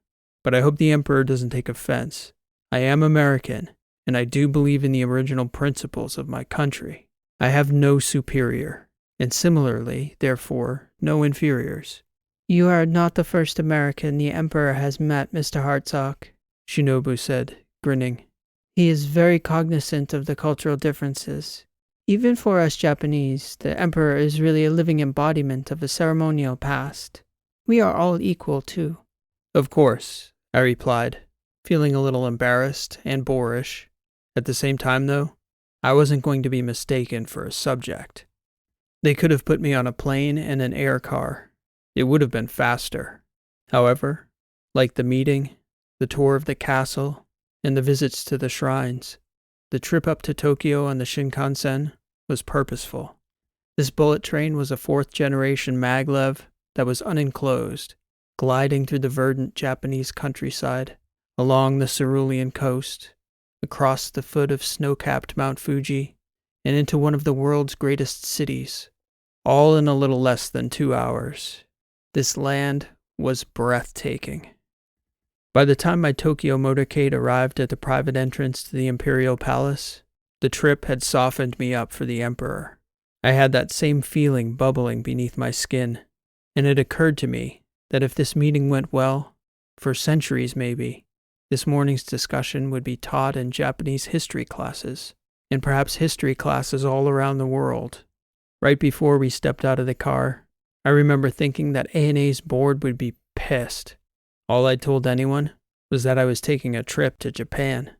but I hope the emperor doesn't take offense. I am American, and I do believe in the original principles of my country. I have no superior, and similarly, therefore, no inferiors. You are not the first American the emperor has met, Mr. Hartsock, Shinobu said, grinning. He is very cognizant of the cultural differences. Even for us Japanese, the emperor is really a living embodiment of a ceremonial past. We are all equal, too. Of course, I replied, feeling a little embarrassed and boorish. At the same time, though, I wasn't going to be mistaken for a subject. They could have put me on a plane and an air car. It would have been faster. However, like the meeting, the tour of the castle, and the visits to the shrines, the trip up to Tokyo on the Shinkansen was purposeful. This bullet train was a fourth-generation maglev that was unenclosed, gliding through the verdant Japanese countryside, along the cerulean coast, across the foot of snow-capped Mount Fuji, and into one of the world's greatest cities, all in a little less than 2 hours. This land was breathtaking. By the time my Tokyo motorcade arrived at the private entrance to the Imperial Palace, the trip had softened me up for the Emperor. I had that same feeling bubbling beneath my skin, and it occurred to me that if this meeting went well, for centuries maybe, this morning's discussion would be taught in Japanese history classes, and perhaps history classes all around the world. Right before we stepped out of the car, I remember thinking that ANA's board would be pissed. All I'd told anyone was that I was taking a trip to Japan.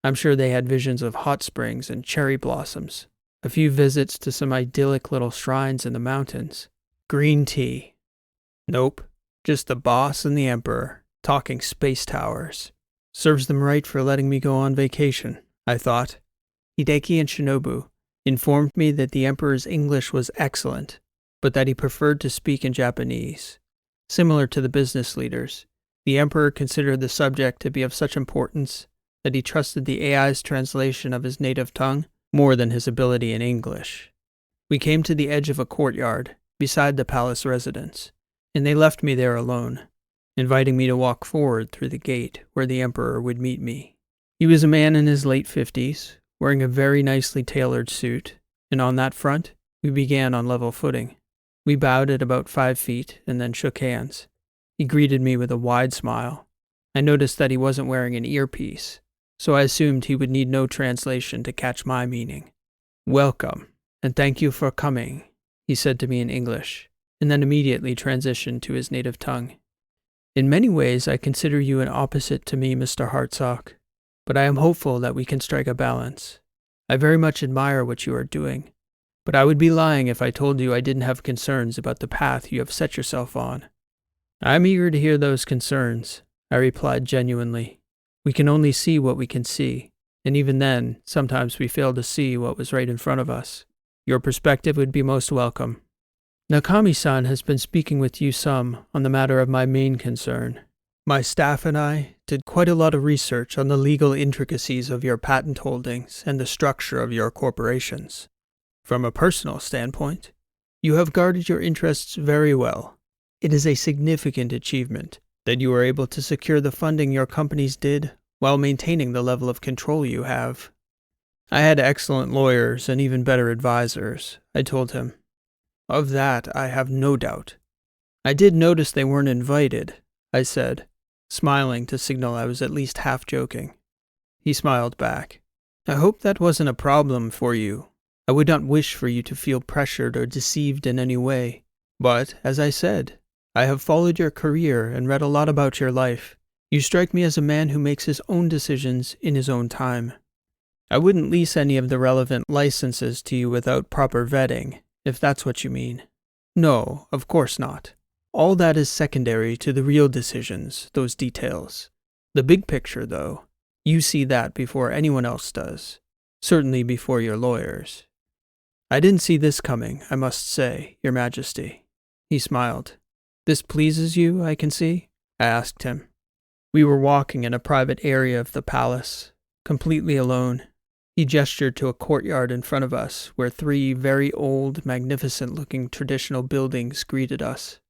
I'm sure they had visions of hot springs and cherry blossoms, a few visits to some idyllic little shrines in the mountains, green tea. Nope, just the boss and the emperor, talking space towers. Serves them right for letting me go on vacation, I thought. Hideki and Shinobu informed me that the emperor's English was excellent, but that he preferred to speak in Japanese. Similar to the business leaders, the emperor considered the subject to be of such importance that he trusted the AI's translation of his native tongue more than his ability in English. We came to the edge of a courtyard beside the palace residence, and they left me there alone, inviting me to walk forward through the gate where the emperor would meet me. He was a man in his late 50s, wearing a very nicely tailored suit, and on that front, we began on level footing. We bowed at about 5 feet and then shook hands. He greeted me with a wide smile. I noticed that he wasn't wearing an earpiece, so I assumed he would need no translation to catch my meaning. Welcome, "And thank you for coming," he said to me in English, and then immediately transitioned to his native tongue. "In many ways, I consider you an opposite to me, Mr. Hartsock, but I am hopeful that we can strike a balance. I very much admire what you are doing, but I would be lying if I told you I didn't have concerns about the path you have set yourself on." "I am eager to hear those concerns," I replied genuinely. "We can only see what we can see, and even then, sometimes we fail to see what was right in front of us. Your perspective would be most welcome. Nakami-san has been speaking with you some on the matter of my main concern. My staff and I did quite a lot of research on the legal intricacies of your patent holdings and the structure of your corporations. From a personal standpoint, you have guarded your interests very well. It is a significant achievement that you were able to secure the funding your companies did while maintaining the level of control you have." "I had excellent lawyers and even better advisors," I told him. "Of that, I have no doubt." "I did notice they weren't invited," I said, smiling to signal I was at least half joking. He smiled back. "I hope that wasn't a problem for you. I would not wish for you to feel pressured or deceived in any way. But, as I said, I have followed your career and read a lot about your life. You strike me as a man who makes his own decisions in his own time. I wouldn't lease any of the relevant licenses to you without proper vetting, if that's what you mean. No, of course not. All that is secondary to the real decisions, those details. The big picture, though, you see that before anyone else does. Certainly before your lawyers." "I didn't see this coming, I must say, Your Majesty." He smiled. "This pleases you, I can see?" I asked him. We were walking in a private area of the palace, completely alone. He gestured to a courtyard in front of us, where 3 very old, magnificent-looking traditional buildings greeted us.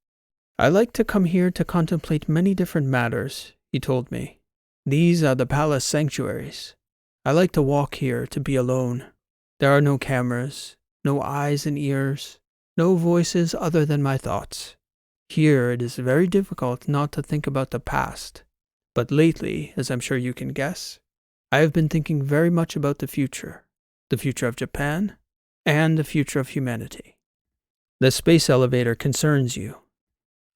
"I like to come here to contemplate many different matters," he told me. "These are the palace sanctuaries. I like to walk here to be alone. There are no cameras, no eyes and ears, no voices other than my thoughts. Here it is very difficult not to think about the past. But lately, as I'm sure you can guess, I have been thinking very much about the future of Japan, and the future of humanity. The space elevator concerns you.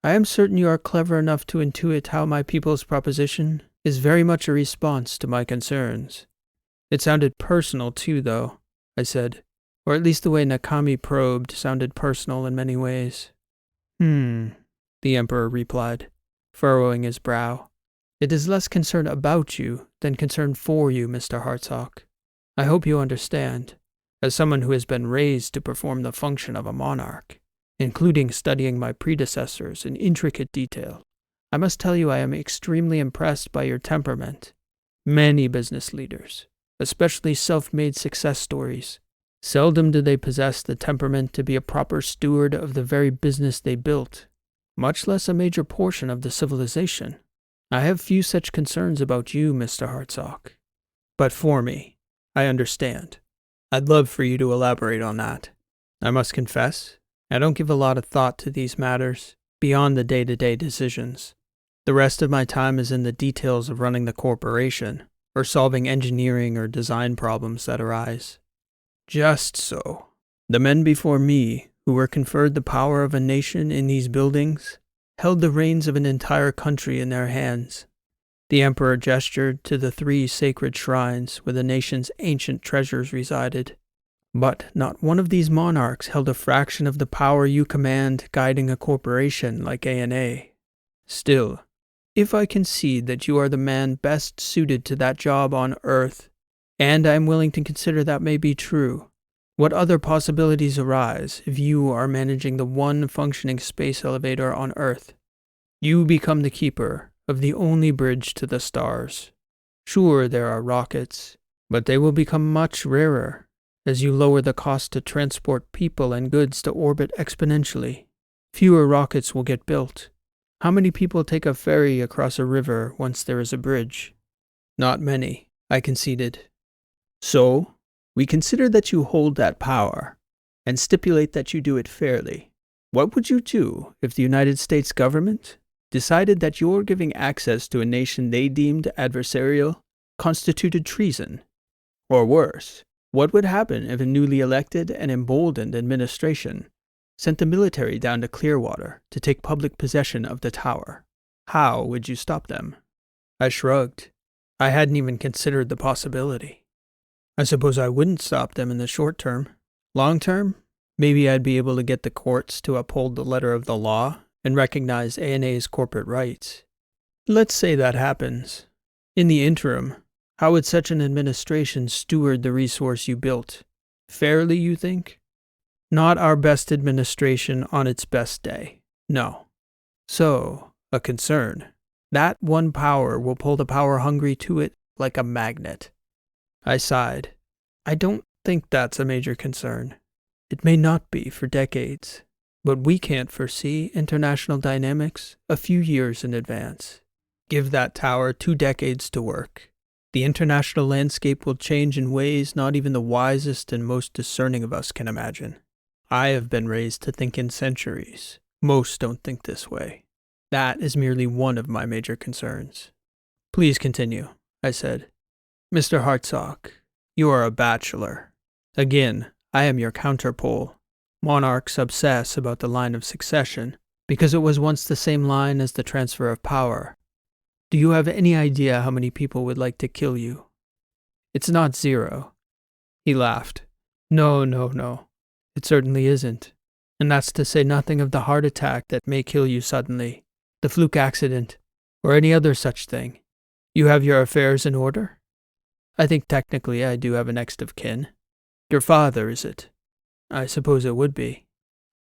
I am certain you are clever enough to intuit how my people's proposition is very much a response to my concerns." "It sounded personal too, though," I said, or at least the way Nakami probed sounded personal in many ways. The Emperor replied, furrowing his brow. "It is less concern about you than concern for you, Mr. Hartsock. I hope you understand, as someone who has been raised to perform the function of a monarch, including studying my predecessors in intricate detail. I must tell you I am extremely impressed by your temperament. Many business leaders, especially self-made success stories, seldom do they possess the temperament to be a proper steward of the very business they built, much less a major portion of the civilization. I have few such concerns about you, Mr. Hartsock. But for me, I understand. I'd love for you to elaborate on that. I must confess, I don't give a lot of thought to these matters, beyond the day-to-day decisions. The rest of my time is in the details of running the corporation, or solving engineering or design problems that arise." "Just so. The men before me, who were conferred the power of a nation in these buildings, held the reins of an entire country in their hands." The Emperor gestured to the 3 sacred shrines where the nation's ancient treasures resided. "But not one of these monarchs held a fraction of the power you command guiding a corporation like ANA. Still, if I concede that you are the man best suited to that job on Earth, and I am willing to consider that may be true, what other possibilities arise if you are managing the one functioning space elevator on Earth? You become the keeper of the only bridge to the stars. Sure, there are rockets, but they will become much rarer as you lower the cost to transport people and goods to orbit exponentially. Fewer rockets will get built. How many people take a ferry across a river once there is a bridge? Not many, I conceded. So, we consider that you hold that power, and stipulate that you do it fairly. What would you do if the United States government decided that your giving access to a nation they deemed adversarial constituted treason? Or worse, What would happen if a newly elected and emboldened administration sent the military down to Clearwater to take public possession of the tower? How would you stop them? I shrugged. I hadn't even considered the possibility. I suppose I wouldn't stop them in the short term. Long term, maybe I'd be able to get the courts to uphold the letter of the law and recognize ANA's corporate rights. Let's say that happens. In the interim, how would such an administration steward the resource you built? Fairly, you think? Not our best administration on its best day. No. So, a concern. That one power will pull the power-hungry to it like a magnet. I sighed. I don't think that's a major concern. It may not be for decades, but we can't foresee international dynamics a few years in advance. Give that tower 2 decades to work. The international landscape will change in ways not even the wisest and most discerning of us can imagine. I have been raised to think in centuries. Most don't think this way. That is merely one of my major concerns. Please continue, I said. Mr. Hartsock, you are a bachelor. Again, I am your counterpole. Monarchs obsess about the line of succession because it was once the same line as the transfer of power. Do you have any idea how many people would like to kill you? It's not 0. He laughed. No. It certainly isn't. And that's to say nothing of the heart attack that may kill you suddenly, the fluke accident, or any other such thing. You have your affairs in order? I think technically I do have a next of kin. Your father, is it? I suppose it would be.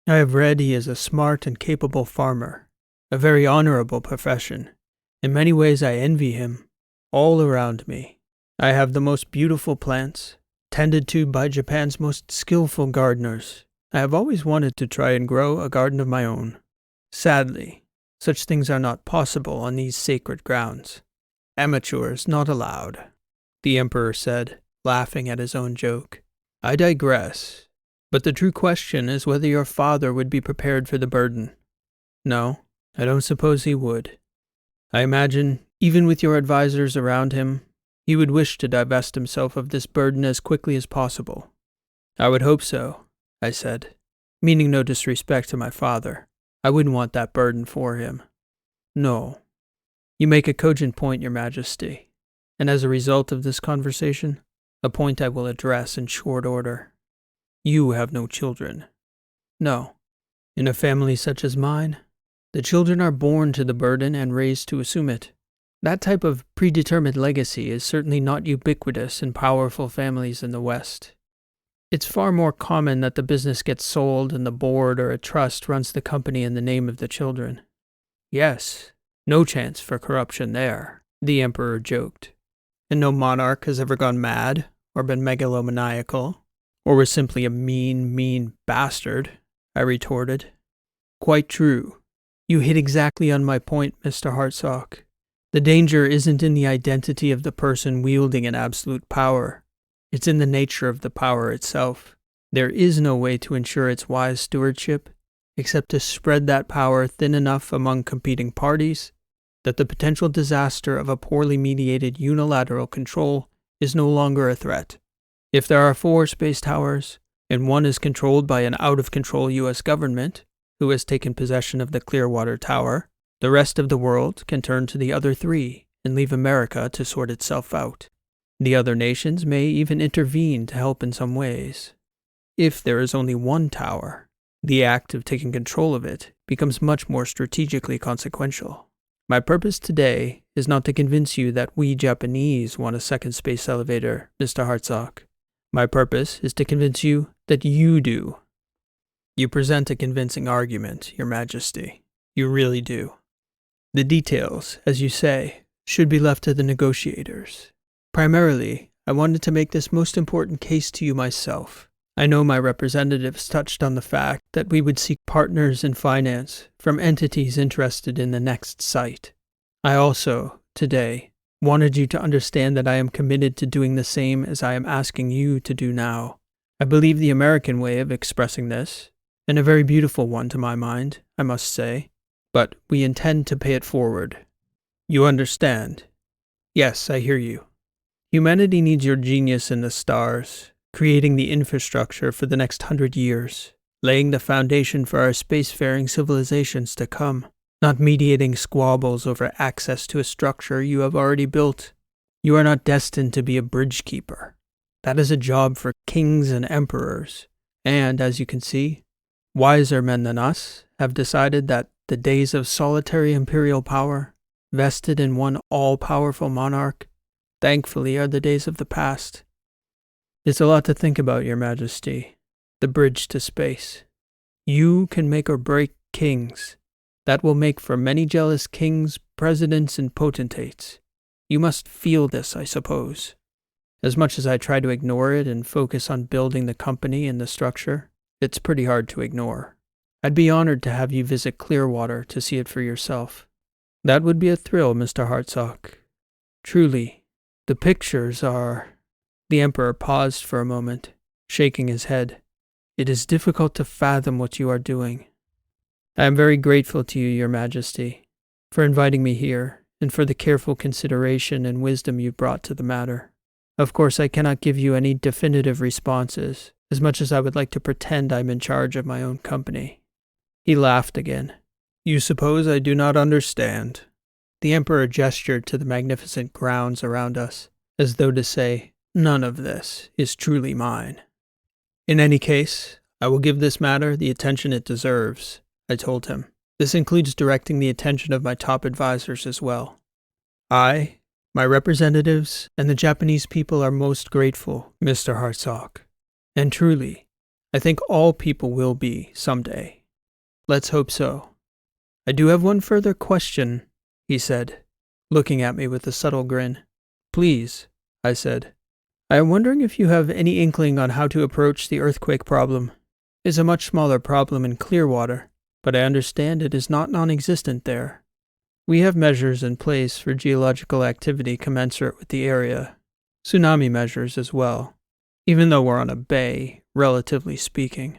I have read he is a smart and capable farmer, a very honorable profession. In many ways I envy him. All around me, I have the most beautiful plants, tended to by Japan's most skillful gardeners. I have always wanted to try and grow a garden of my own. Sadly, such things are not possible on these sacred grounds. Amateurs not allowed, the Emperor said, laughing at his own joke. I digress, but the true question is whether your father would be prepared for the burden. No, I don't suppose he would. I imagine, even with your advisors around him, he would wish to divest himself of this burden as quickly as possible. I would hope so, I said, meaning no disrespect to my father. I wouldn't want that burden for him. No. You make a cogent point, Your Majesty, and as a result of this conversation, a point I will address in short order. You have no children. No. In a family such as mine, the children are born to the burden and raised to assume it. That type of predetermined legacy is certainly not ubiquitous in powerful families in the West. It's far more common that the business gets sold and the board or a trust runs the company in the name of the children. Yes, no chance for corruption there, the Emperor joked. And no monarch has ever gone mad, or been megalomaniacal, or was simply a mean bastard, I retorted. Quite true. You hit exactly on my point, Mr. Hartsock. The danger isn't in the identity of the person wielding an absolute power. It's in the nature of the power itself. There is no way to ensure its wise stewardship, except to spread that power thin enough among competing parties that the potential disaster of a poorly mediated unilateral control is no longer a threat. If there are 4 space towers, and one is controlled by an out-of-control U.S. government, who has taken possession of the Clearwater Tower, the rest of the world can turn to the other 3 and leave America to sort itself out. The other nations may even intervene to help in some ways. If there is only one tower, the act of taking control of it becomes much more strategically consequential. My purpose today is not to convince you that we Japanese want a second space elevator, Mr. Hartsock. My purpose is to convince you that you do. You present a convincing argument, Your Majesty. You really do. The details, as you say, should be left to the negotiators. Primarily, I wanted to make this most important case to you myself. I know my representatives touched on the fact that we would seek partners in finance from entities interested in the next site. I also, today, wanted you to understand that I am committed to doing the same as I am asking you to do now. I believe the American way of expressing this, and a very beautiful one to my mind, I must say, but we intend to pay it forward. You understand? Yes, I hear you. Humanity needs your genius in the stars, creating the infrastructure for the next 100 years, laying the foundation for our spacefaring civilizations to come, not mediating squabbles over access to a structure you have already built. You are not destined to be a bridge keeper. That is a job for kings and emperors, and, as you can see, wiser men than us have decided that the days of solitary imperial power, vested in one all-powerful monarch, thankfully are the days of the past. It's a lot to think about, Your Majesty. The bridge to space. You can make or break kings. That will make for many jealous kings, presidents, and potentates. You must feel this, I suppose. As much as I try to ignore it and focus on building the company and the structure, it's pretty hard to ignore. I'd be honored to have you visit Clearwater to see it for yourself. That would be a thrill, Mr. Hartsock. Truly, the pictures are... The Emperor paused for a moment, shaking his head. It is difficult to fathom what you are doing. I am very grateful to you, Your Majesty, for inviting me here, and for the careful consideration and wisdom you brought to the matter. Of course, I cannot give you any definitive responses, as much as I would like to pretend I'm in charge of my own company. He laughed again. You suppose I do not understand? The Emperor gestured to the magnificent grounds around us, as though to say, none of this is truly mine. In any case, I will give this matter the attention it deserves, I told him. This includes directing the attention of my top advisors as well. I, my representatives, and the Japanese people are most grateful, Mr. Hartsock. And truly, I think all people will be someday. Let's hope so. I do have one further question, he said, looking at me with a subtle grin. Please, I said. I am wondering if you have any inkling on how to approach the earthquake problem. It is a much smaller problem in Clearwater, but I understand it is not non-existent there. We have measures in place for geological activity commensurate with the area, tsunami measures as well, even though we're on a bay, relatively speaking.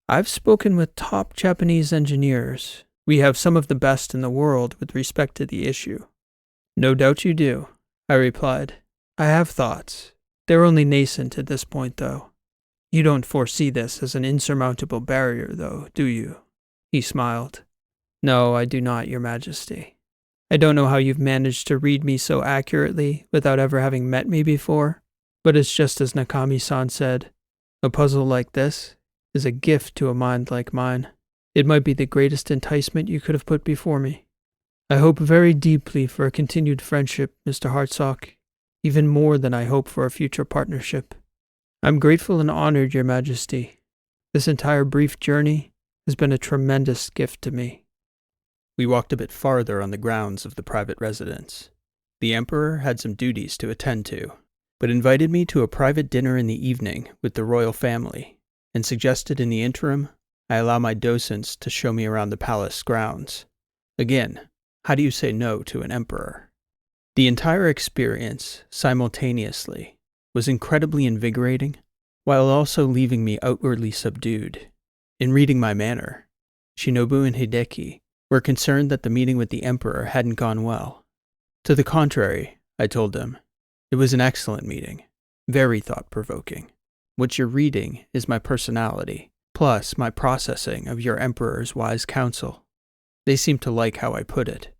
I've spoken with top Japanese engineers. We have some of the best in the world with respect to the issue. No doubt you do, I replied. I have thoughts. They're only nascent at this point, though. You don't foresee this as an insurmountable barrier, though, do you? He smiled. No, I do not, Your Majesty. I don't know how you've managed to read me so accurately without ever having met me before, but it's just as Nakami-san said. A puzzle like this is a gift to a mind like mine. It might be the greatest enticement you could have put before me. I hope very deeply for a continued friendship, Mr. Hartsock, even more than I hope for a future partnership. I'm grateful and honored, Your Majesty. This entire brief journey has been a tremendous gift to me. We walked a bit farther on the grounds of the private residence. The Emperor had some duties to attend to, but invited me to a private dinner in the evening with the royal family, and suggested in the interim I allow my docents to show me around the palace grounds. Again, how do you say no to an emperor? The entire experience, simultaneously, was incredibly invigorating, while also leaving me outwardly subdued. In reading my manner, Shinobu and Hideki were concerned that the meeting with the Emperor hadn't gone well. To the contrary, I told them, it was an excellent meeting, very thought-provoking. What you're reading is my personality, plus my processing of your Emperor's wise counsel. They seemed to like how I put it.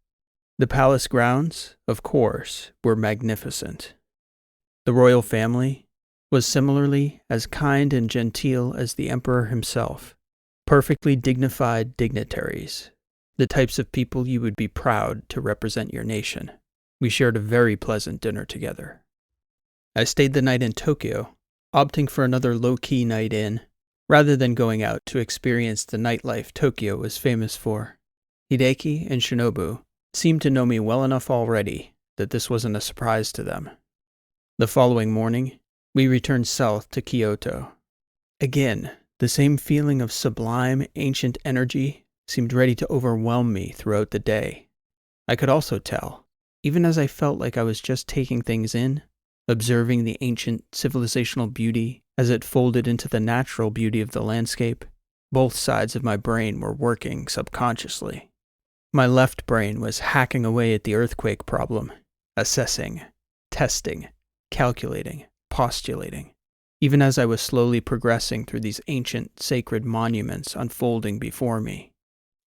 The palace grounds, of course, were magnificent. The royal family was similarly as kind and genteel as the Emperor himself, perfectly dignified dignitaries, the types of people you would be proud to represent your nation. We shared a very pleasant dinner together. I stayed the night in Tokyo, opting for another low-key night in, rather than going out to experience the nightlife Tokyo was famous for. Hideki and Shinobu seemed to know me well enough already that this wasn't a surprise to them. The following morning, we returned south to Kyoto. Again, the same feeling of sublime, ancient energy seemed ready to overwhelm me throughout the day. I could also tell, even as I felt like I was just taking things in, observing the ancient civilizational beauty as it folded into the natural beauty of the landscape, both sides of my brain were working subconsciously. My left brain was hacking away at the earthquake problem, assessing, testing, calculating, postulating. even as I was slowly progressing through these ancient, sacred monuments unfolding before me.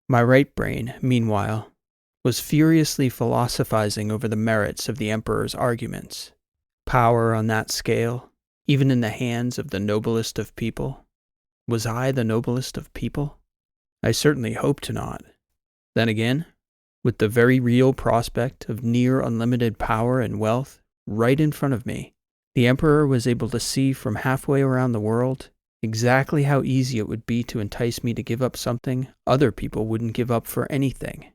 My right brain, meanwhile, was furiously philosophizing over the merits of the Emperor's arguments. Power on that scale, even in the hands of the noblest of people. Was I the noblest of people? I certainly hoped not. Then again, with the very real prospect of near unlimited power and wealth right in front of me, the Emperor was able to see from halfway around the world exactly how easy it would be to entice me to give up something other people wouldn't give up for anything.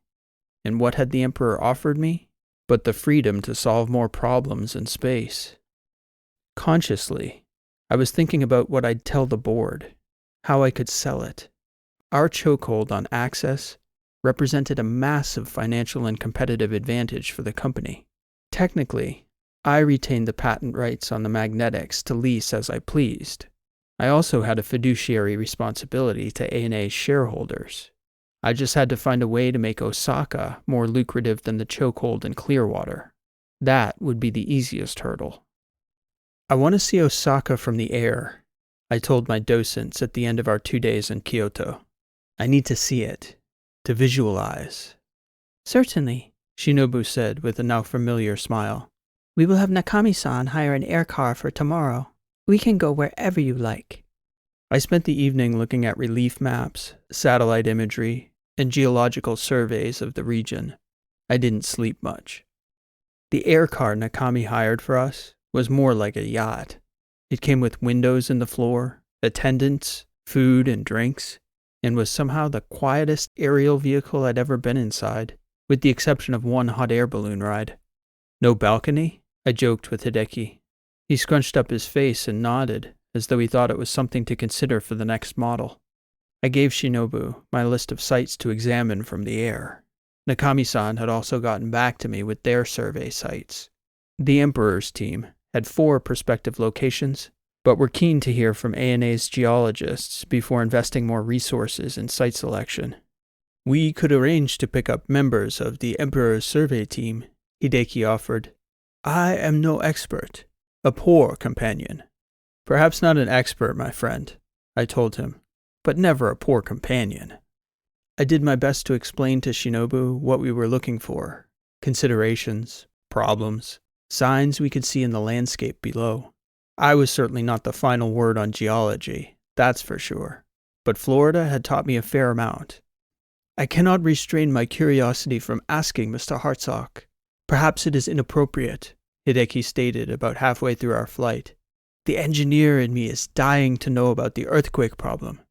And what had the Emperor offered me? But the freedom to solve more problems in space. Consciously, I was thinking about what I'd tell the board, how I could sell it. Our chokehold on access represented a massive financial and competitive advantage for the company. Technically, I retained the patent rights on the magnetics to lease as I pleased. I also had a fiduciary responsibility to ANA's shareholders. I just had to find a way to make Osaka more lucrative than the chokehold in Clearwater. That would be the easiest hurdle. I want to see Osaka from the air, I told my docents at the end of our 2 days in Kyoto. I need to see it, to visualize. Certainly, Shinobu said with a now familiar smile. We will have Nakami-san hire an air car for tomorrow. We can go wherever you like. I spent the evening looking at relief maps, satellite imagery, and geological surveys of the region. I didn't sleep much. The air car Nakami hired for us was more like a yacht. It came with windows in the floor, attendants, food and drinks, and was somehow the quietest aerial vehicle I'd ever been inside, with the exception of one hot air balloon ride. No balcony? I joked with Hideki. He scrunched up his face and nodded, as though he thought it was something to consider for the next model. I gave Shinobu my list of sites to examine from the air. Nakami-san had also gotten back to me with their survey sites. The Emperor's team had 4 prospective locations, but were keen to hear from ANA's geologists before investing more resources in site selection. We could arrange to pick up members of the Emperor's survey team, Hideki offered. I am no expert, a poor companion. Perhaps not an expert, my friend, I told him, but never a poor companion. I did my best to explain to Shinobu what we were looking for, considerations, problems, signs we could see in the landscape below. I was certainly not the final word on geology, that's for sure, but Florida had taught me a fair amount. I cannot restrain my curiosity from asking Mr. Hartsock. Perhaps it is inappropriate, Hideki stated about halfway through our flight. The engineer in me is dying to know about the earthquake problem,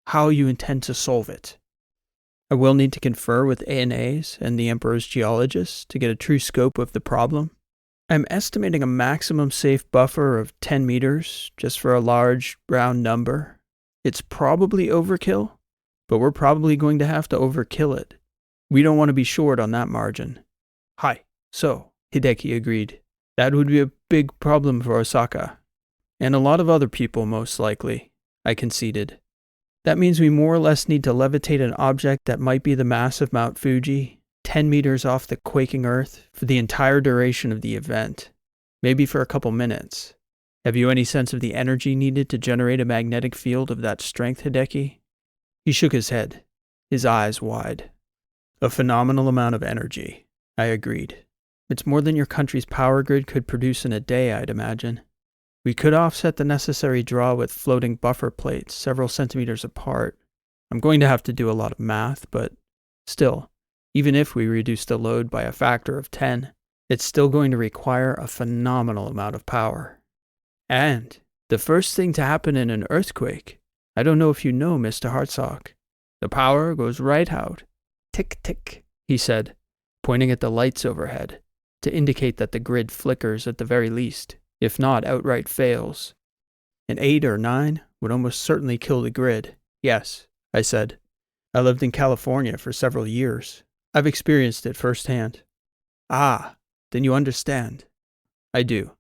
how you intend to solve it. I will need to confer with ANA's and the Emperor's geologists to get a true scope of the problem. I'm estimating a maximum safe buffer of 10 meters, just for a large, round number. It's probably overkill, but we're probably going to have to overkill it. We don't want to be short on that margin. Hi. So, Hideki agreed. That would be a big problem for Osaka. And a lot of other people, most likely, I conceded. That means we more or less need to levitate an object that might be the mass of Mount Fuji, 10 meters off the quaking earth, for the entire duration of the event. Maybe for a couple minutes. Have you any sense of the energy needed to generate a magnetic field of that strength, Hideki? He shook his head, his eyes wide. A phenomenal amount of energy, I agreed. It's more than your country's power grid could produce in a day, I'd imagine. We could offset the necessary draw with floating buffer plates several centimeters apart. I'm going to have to do a lot of math, but still, even if we reduce the load by a factor of 10, it's still going to require a phenomenal amount of power. And the first thing to happen in an earthquake, I don't know if you know, Mr. Hartsock, the power goes right out. Tick, tick, he said, pointing at the lights overhead, to indicate that the grid flickers at the very least, if not outright fails. An 8 or 9 would almost certainly kill the grid. Yes, I said. I lived in California for several years. I've experienced it firsthand. Ah, then you understand. I do.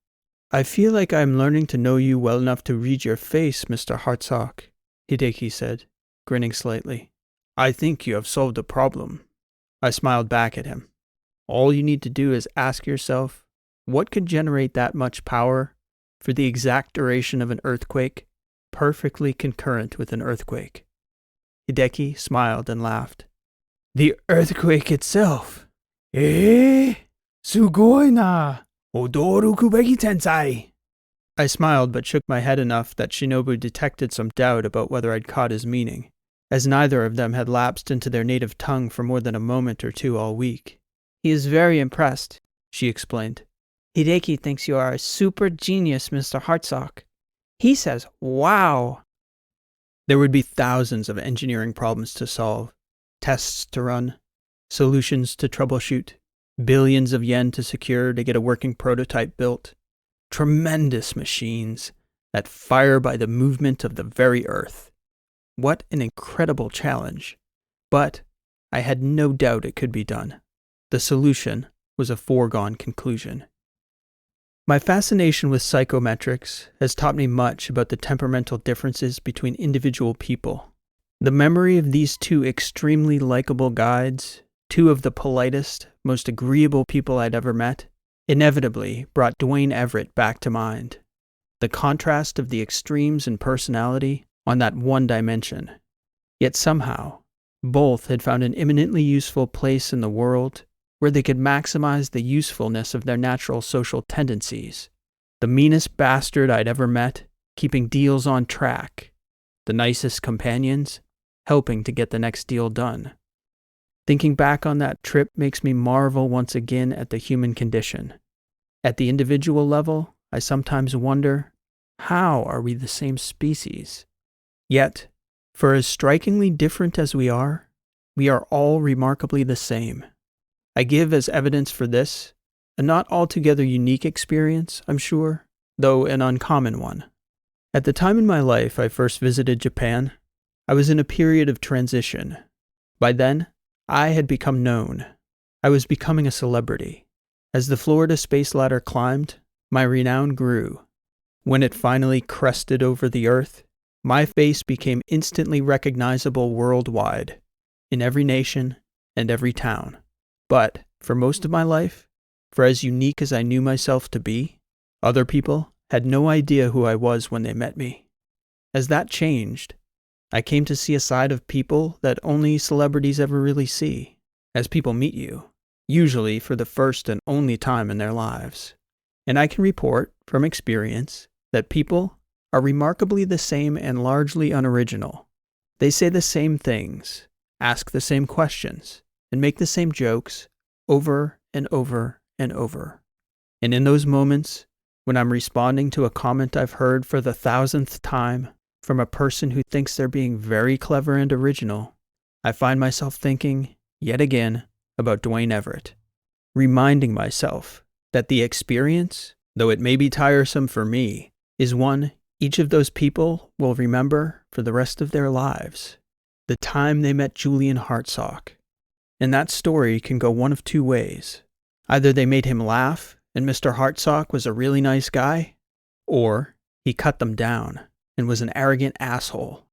I feel like I'm learning to know you well enough to read your face, Mr. Hartsock, Hideki said, grinning slightly. I think you have solved the problem. I smiled back at him. All you need to do is ask yourself, what could generate that much power for the exact duration of an earthquake, perfectly concurrent with an earthquake. Hideki smiled and laughed. The earthquake itself. Sugoi na. Odoruku beki tensai. I smiled but shook my head enough that Shinobu detected some doubt about whether I'd caught his meaning, as neither of them had lapsed into their native tongue for more than a moment or two all week. He is very impressed, she explained. Hideki thinks you are a super genius, Mr. Hartsock. He says, wow. There would be thousands of engineering problems to solve, tests to run, solutions to troubleshoot, billions of yen to secure to get a working prototype built. Tremendous machines that fire by the movement of the very earth. What an incredible challenge. But I had no doubt it could be done. The solution was a foregone conclusion. My fascination with psychometrics has taught me much about the temperamental differences between individual people. The memory of these two extremely likable guides, two of the politest, most agreeable people I'd ever met, inevitably brought Dwayne Everett back to mind. The contrast of the extremes in personality on that one dimension. Yet somehow, both had found an eminently useful place in the world where they could maximize the usefulness of their natural social tendencies. The meanest bastard I'd ever met, keeping deals on track. The nicest companions, helping to get the next deal done. Thinking back on that trip makes me marvel once again at the human condition. At the individual level, I sometimes wonder, how are we the same species? Yet, for as strikingly different as we are all remarkably the same. I give as evidence for this a not altogether unique experience, I'm sure, though an uncommon one. At the time in my life I first visited Japan, I was in a period of transition. By then, I had become known. I was becoming a celebrity. As the Florida space ladder climbed, my renown grew. When it finally crested over the earth, my face became instantly recognizable worldwide, in every nation and every town. But, for most of my life, for as unique as I knew myself to be, other people had no idea who I was when they met me. As that changed, I came to see a side of people that only celebrities ever really see, as people meet you, usually for the first and only time in their lives. And I can report, from experience, that people are remarkably the same and largely unoriginal. They say the same things, ask the same questions, and make the same jokes over and over and over. And in those moments, when I'm responding to a comment I've heard for the 1,000th time from a person who thinks they're being very clever and original, I find myself thinking, yet again, about Dwayne Everett, reminding myself that the experience, though it may be tiresome for me, is one each of those people will remember for the rest of their lives. The time they met Julian Hartsock. And that story can go one of two ways. Either they made him laugh, and Mr. Hartsock was a really nice guy, or he cut them down and was an arrogant asshole.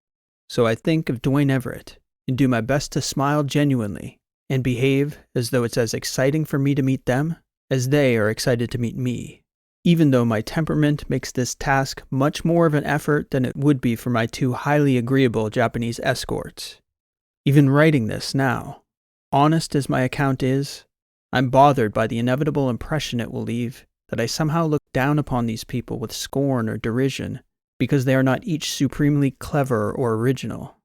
So I think of Dwayne Everett and do my best to smile genuinely and behave as though it's as exciting for me to meet them as they are excited to meet me, even though my temperament makes this task much more of an effort than it would be for my two highly agreeable Japanese escorts. Even writing this now, honest as my account is, I'm bothered by the inevitable impression it will leave that I somehow look down upon these people with scorn or derision because they are not each supremely clever or original.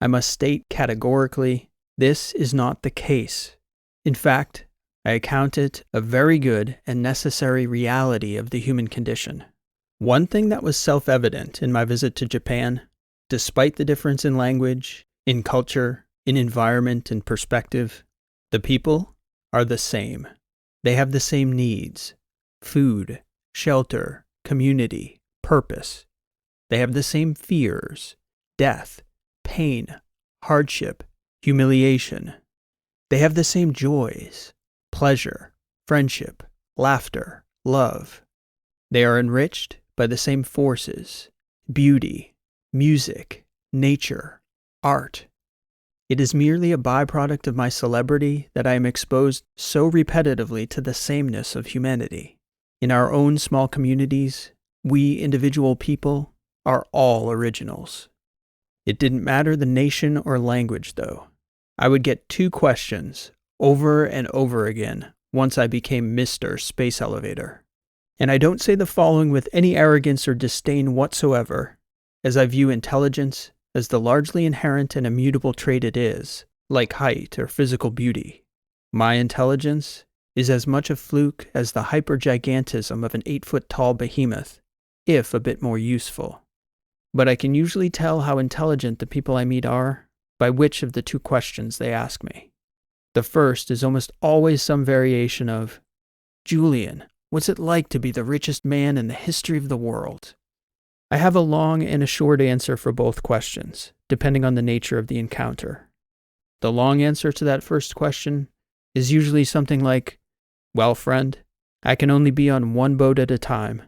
I must state categorically, this is not the case. In fact, I account it a very good and necessary reality of the human condition. One thing that was self-evident in my visit to Japan, despite the difference in language, in culture, in environment and perspective, the people are the same. They have the same needs: food, shelter, community, purpose. They have the same fears: death, pain, hardship, humiliation. They have the same joys: pleasure, friendship, laughter, love. They are enriched by the same forces: beauty, music, nature, art. It is merely a byproduct of my celebrity that I am exposed so repetitively to the sameness of humanity. In our own small communities, We individual people are all originals. It didn't matter the nation or language, though. I would get 2 questions over and over again once I became Mr. Space Elevator. And I don't say the following with any arrogance or disdain whatsoever, as I view intelligence as the largely inherent and immutable trait it is, like height or physical beauty. My intelligence is as much a fluke as the hypergigantism of an 8-foot-tall behemoth, if a bit more useful. But I can usually tell how intelligent the people I meet are by which of the 2 questions they ask me. The first is almost always some variation of, "Julian, what's it like to be the richest man in the history of the world?" I have a long and a short answer for both questions, depending on the nature of the encounter. The long answer to that first question is usually something like, "Well, friend, I can only be on one boat at a time,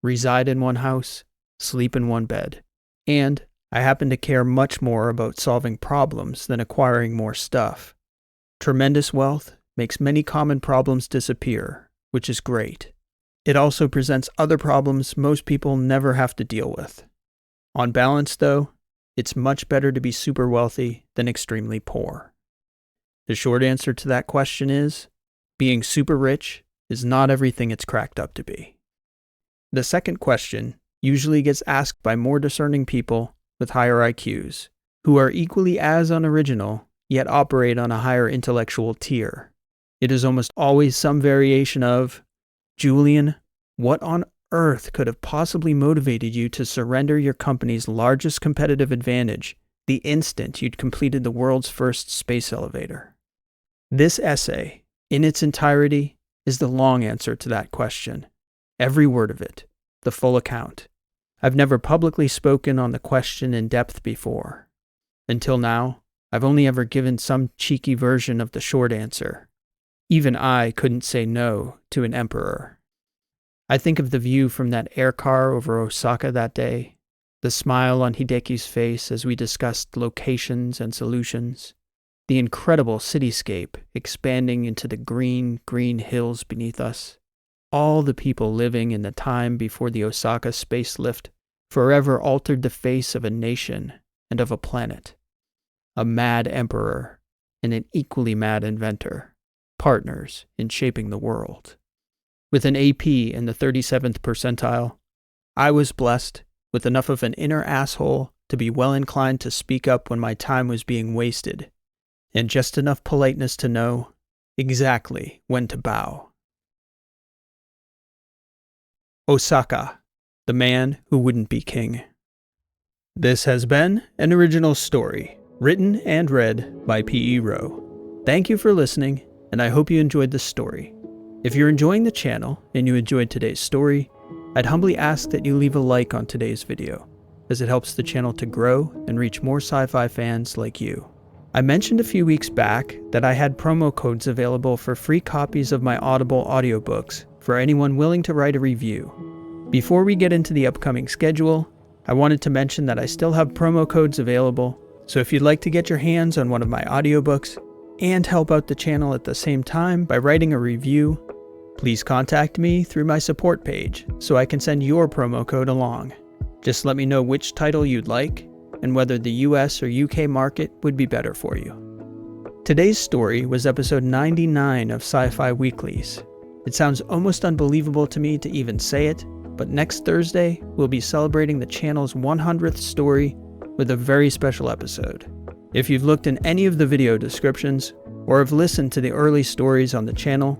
reside in one house, sleep in one bed, and I happen to care much more about solving problems than acquiring more stuff. Tremendous wealth makes many common problems disappear, which is great. It also presents other problems most people never have to deal with. On balance, though, it's much better to be super wealthy than extremely poor." The short answer to that question is, being super rich is not everything it's cracked up to be. The second question usually gets asked by more discerning people with higher IQs, who are equally as unoriginal, yet operate on a higher intellectual tier. It is almost always some variation of, "Julian, what on earth could have possibly motivated you to surrender your company's largest competitive advantage the instant you'd completed the world's first space elevator?" This essay, in its entirety, is the long answer to that question. Every word of it, the full account. I've never publicly spoken on the question in depth before. Until now, I've only ever given some cheeky version of the short answer. Even I couldn't say no to an emperor. I think of the view from that air car over Osaka that day, the smile on Hideki's face as we discussed locations and solutions, the incredible cityscape expanding into the green hills beneath us, all the people living in the time before the Osaka space lift forever altered the face of a nation and of a planet. A mad emperor and an equally mad inventor, partners in shaping the world. With an AP in the 37th percentile, I was blessed with enough of an inner asshole to be well inclined to speak up when my time was being wasted, and just enough politeness to know exactly when to bow. Osaka, the man who wouldn't be king. This has been an original story, written and read by P.E. Rowe. Thank you for listening, and I hope you enjoyed this story. If you're enjoying the channel and you enjoyed today's story, I'd humbly ask that you leave a like on today's video, as it helps the channel to grow and reach more sci-fi fans like you. I mentioned a few weeks back that I had promo codes available for free copies of my Audible audiobooks for anyone willing to write a review. Before we get into the upcoming schedule, I wanted to mention that I still have promo codes available, so if you'd like to get your hands on one of my audiobooks and help out the channel at the same time by writing a review, please contact me through my support page so I can send your promo code along. Just let me know which title you'd like and whether the US or UK market would be better for you. Today's story was episode 99 of Sci-Fi Weeklies. It sounds almost unbelievable to me to even say it, but next Thursday we'll be celebrating the channel's 100th story with a very special episode. If you've looked in any of the video descriptions or have listened to the early stories on the channel,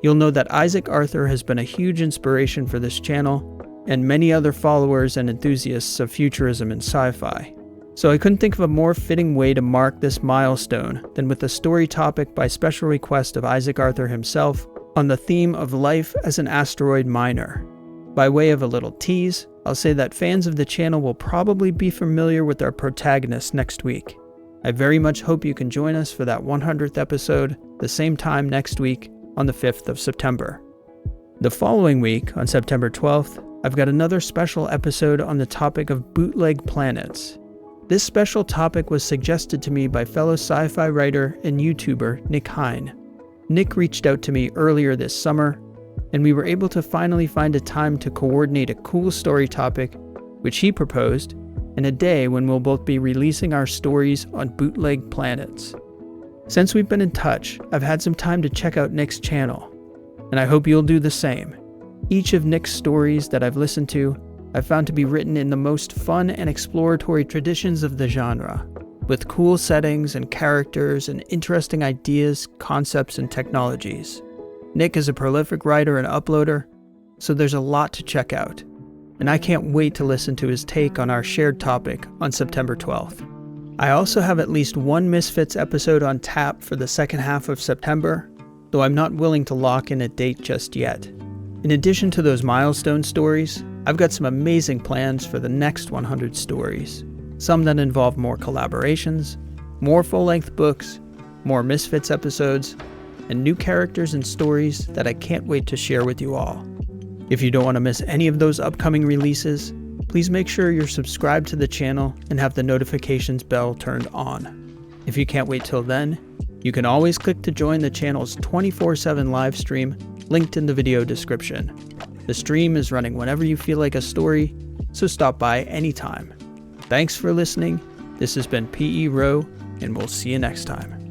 you'll know that Isaac Arthur has been a huge inspiration for this channel and many other followers and enthusiasts of futurism and sci-fi. So I couldn't think of a more fitting way to mark this milestone than with a story topic by special request of Isaac Arthur himself on the theme of life as an asteroid miner. By way of a little tease, I'll say that fans of the channel will probably be familiar with our protagonist next week. I very much hope you can join us for that 100th episode the same time next week on the 5th of September. The following week, on September 12th, I've got another special episode on the topic of bootleg planets. This special topic was suggested to me by fellow sci-fi writer and YouTuber Nick Hine. Nick reached out to me earlier this summer and we were able to finally find a time to coordinate a cool story topic, which he proposed, and a day when we'll both be releasing our stories on bootleg planets. Since we've been in touch, I've had some time to check out Nick's channel, and I hope you'll do the same. Each of Nick's stories that I've listened to, I've found to be written in the most fun and exploratory traditions of the genre, with cool settings and characters and interesting ideas, concepts, and technologies. Nick is a prolific writer and uploader, so there's a lot to check out, and I can't wait to listen to his take on our shared topic on September 12th. I also have at least one Misfits episode on tap for the second half of September, though I'm not willing to lock in a date just yet. In addition to those milestone stories, I've got some amazing plans for the next 100 stories, some that involve more collaborations, more full-length books, more Misfits episodes, and new characters and stories that I can't wait to share with you all. If you don't want to miss any of those upcoming releases, please make sure you're subscribed to the channel and have the notifications bell turned on. If you can't wait till then, you can always click to join the channel's 24/7 live stream linked in the video description. The stream is running whenever you feel like a story, so stop by anytime. Thanks for listening. This has been P.E. Rowe, and we'll see you next time.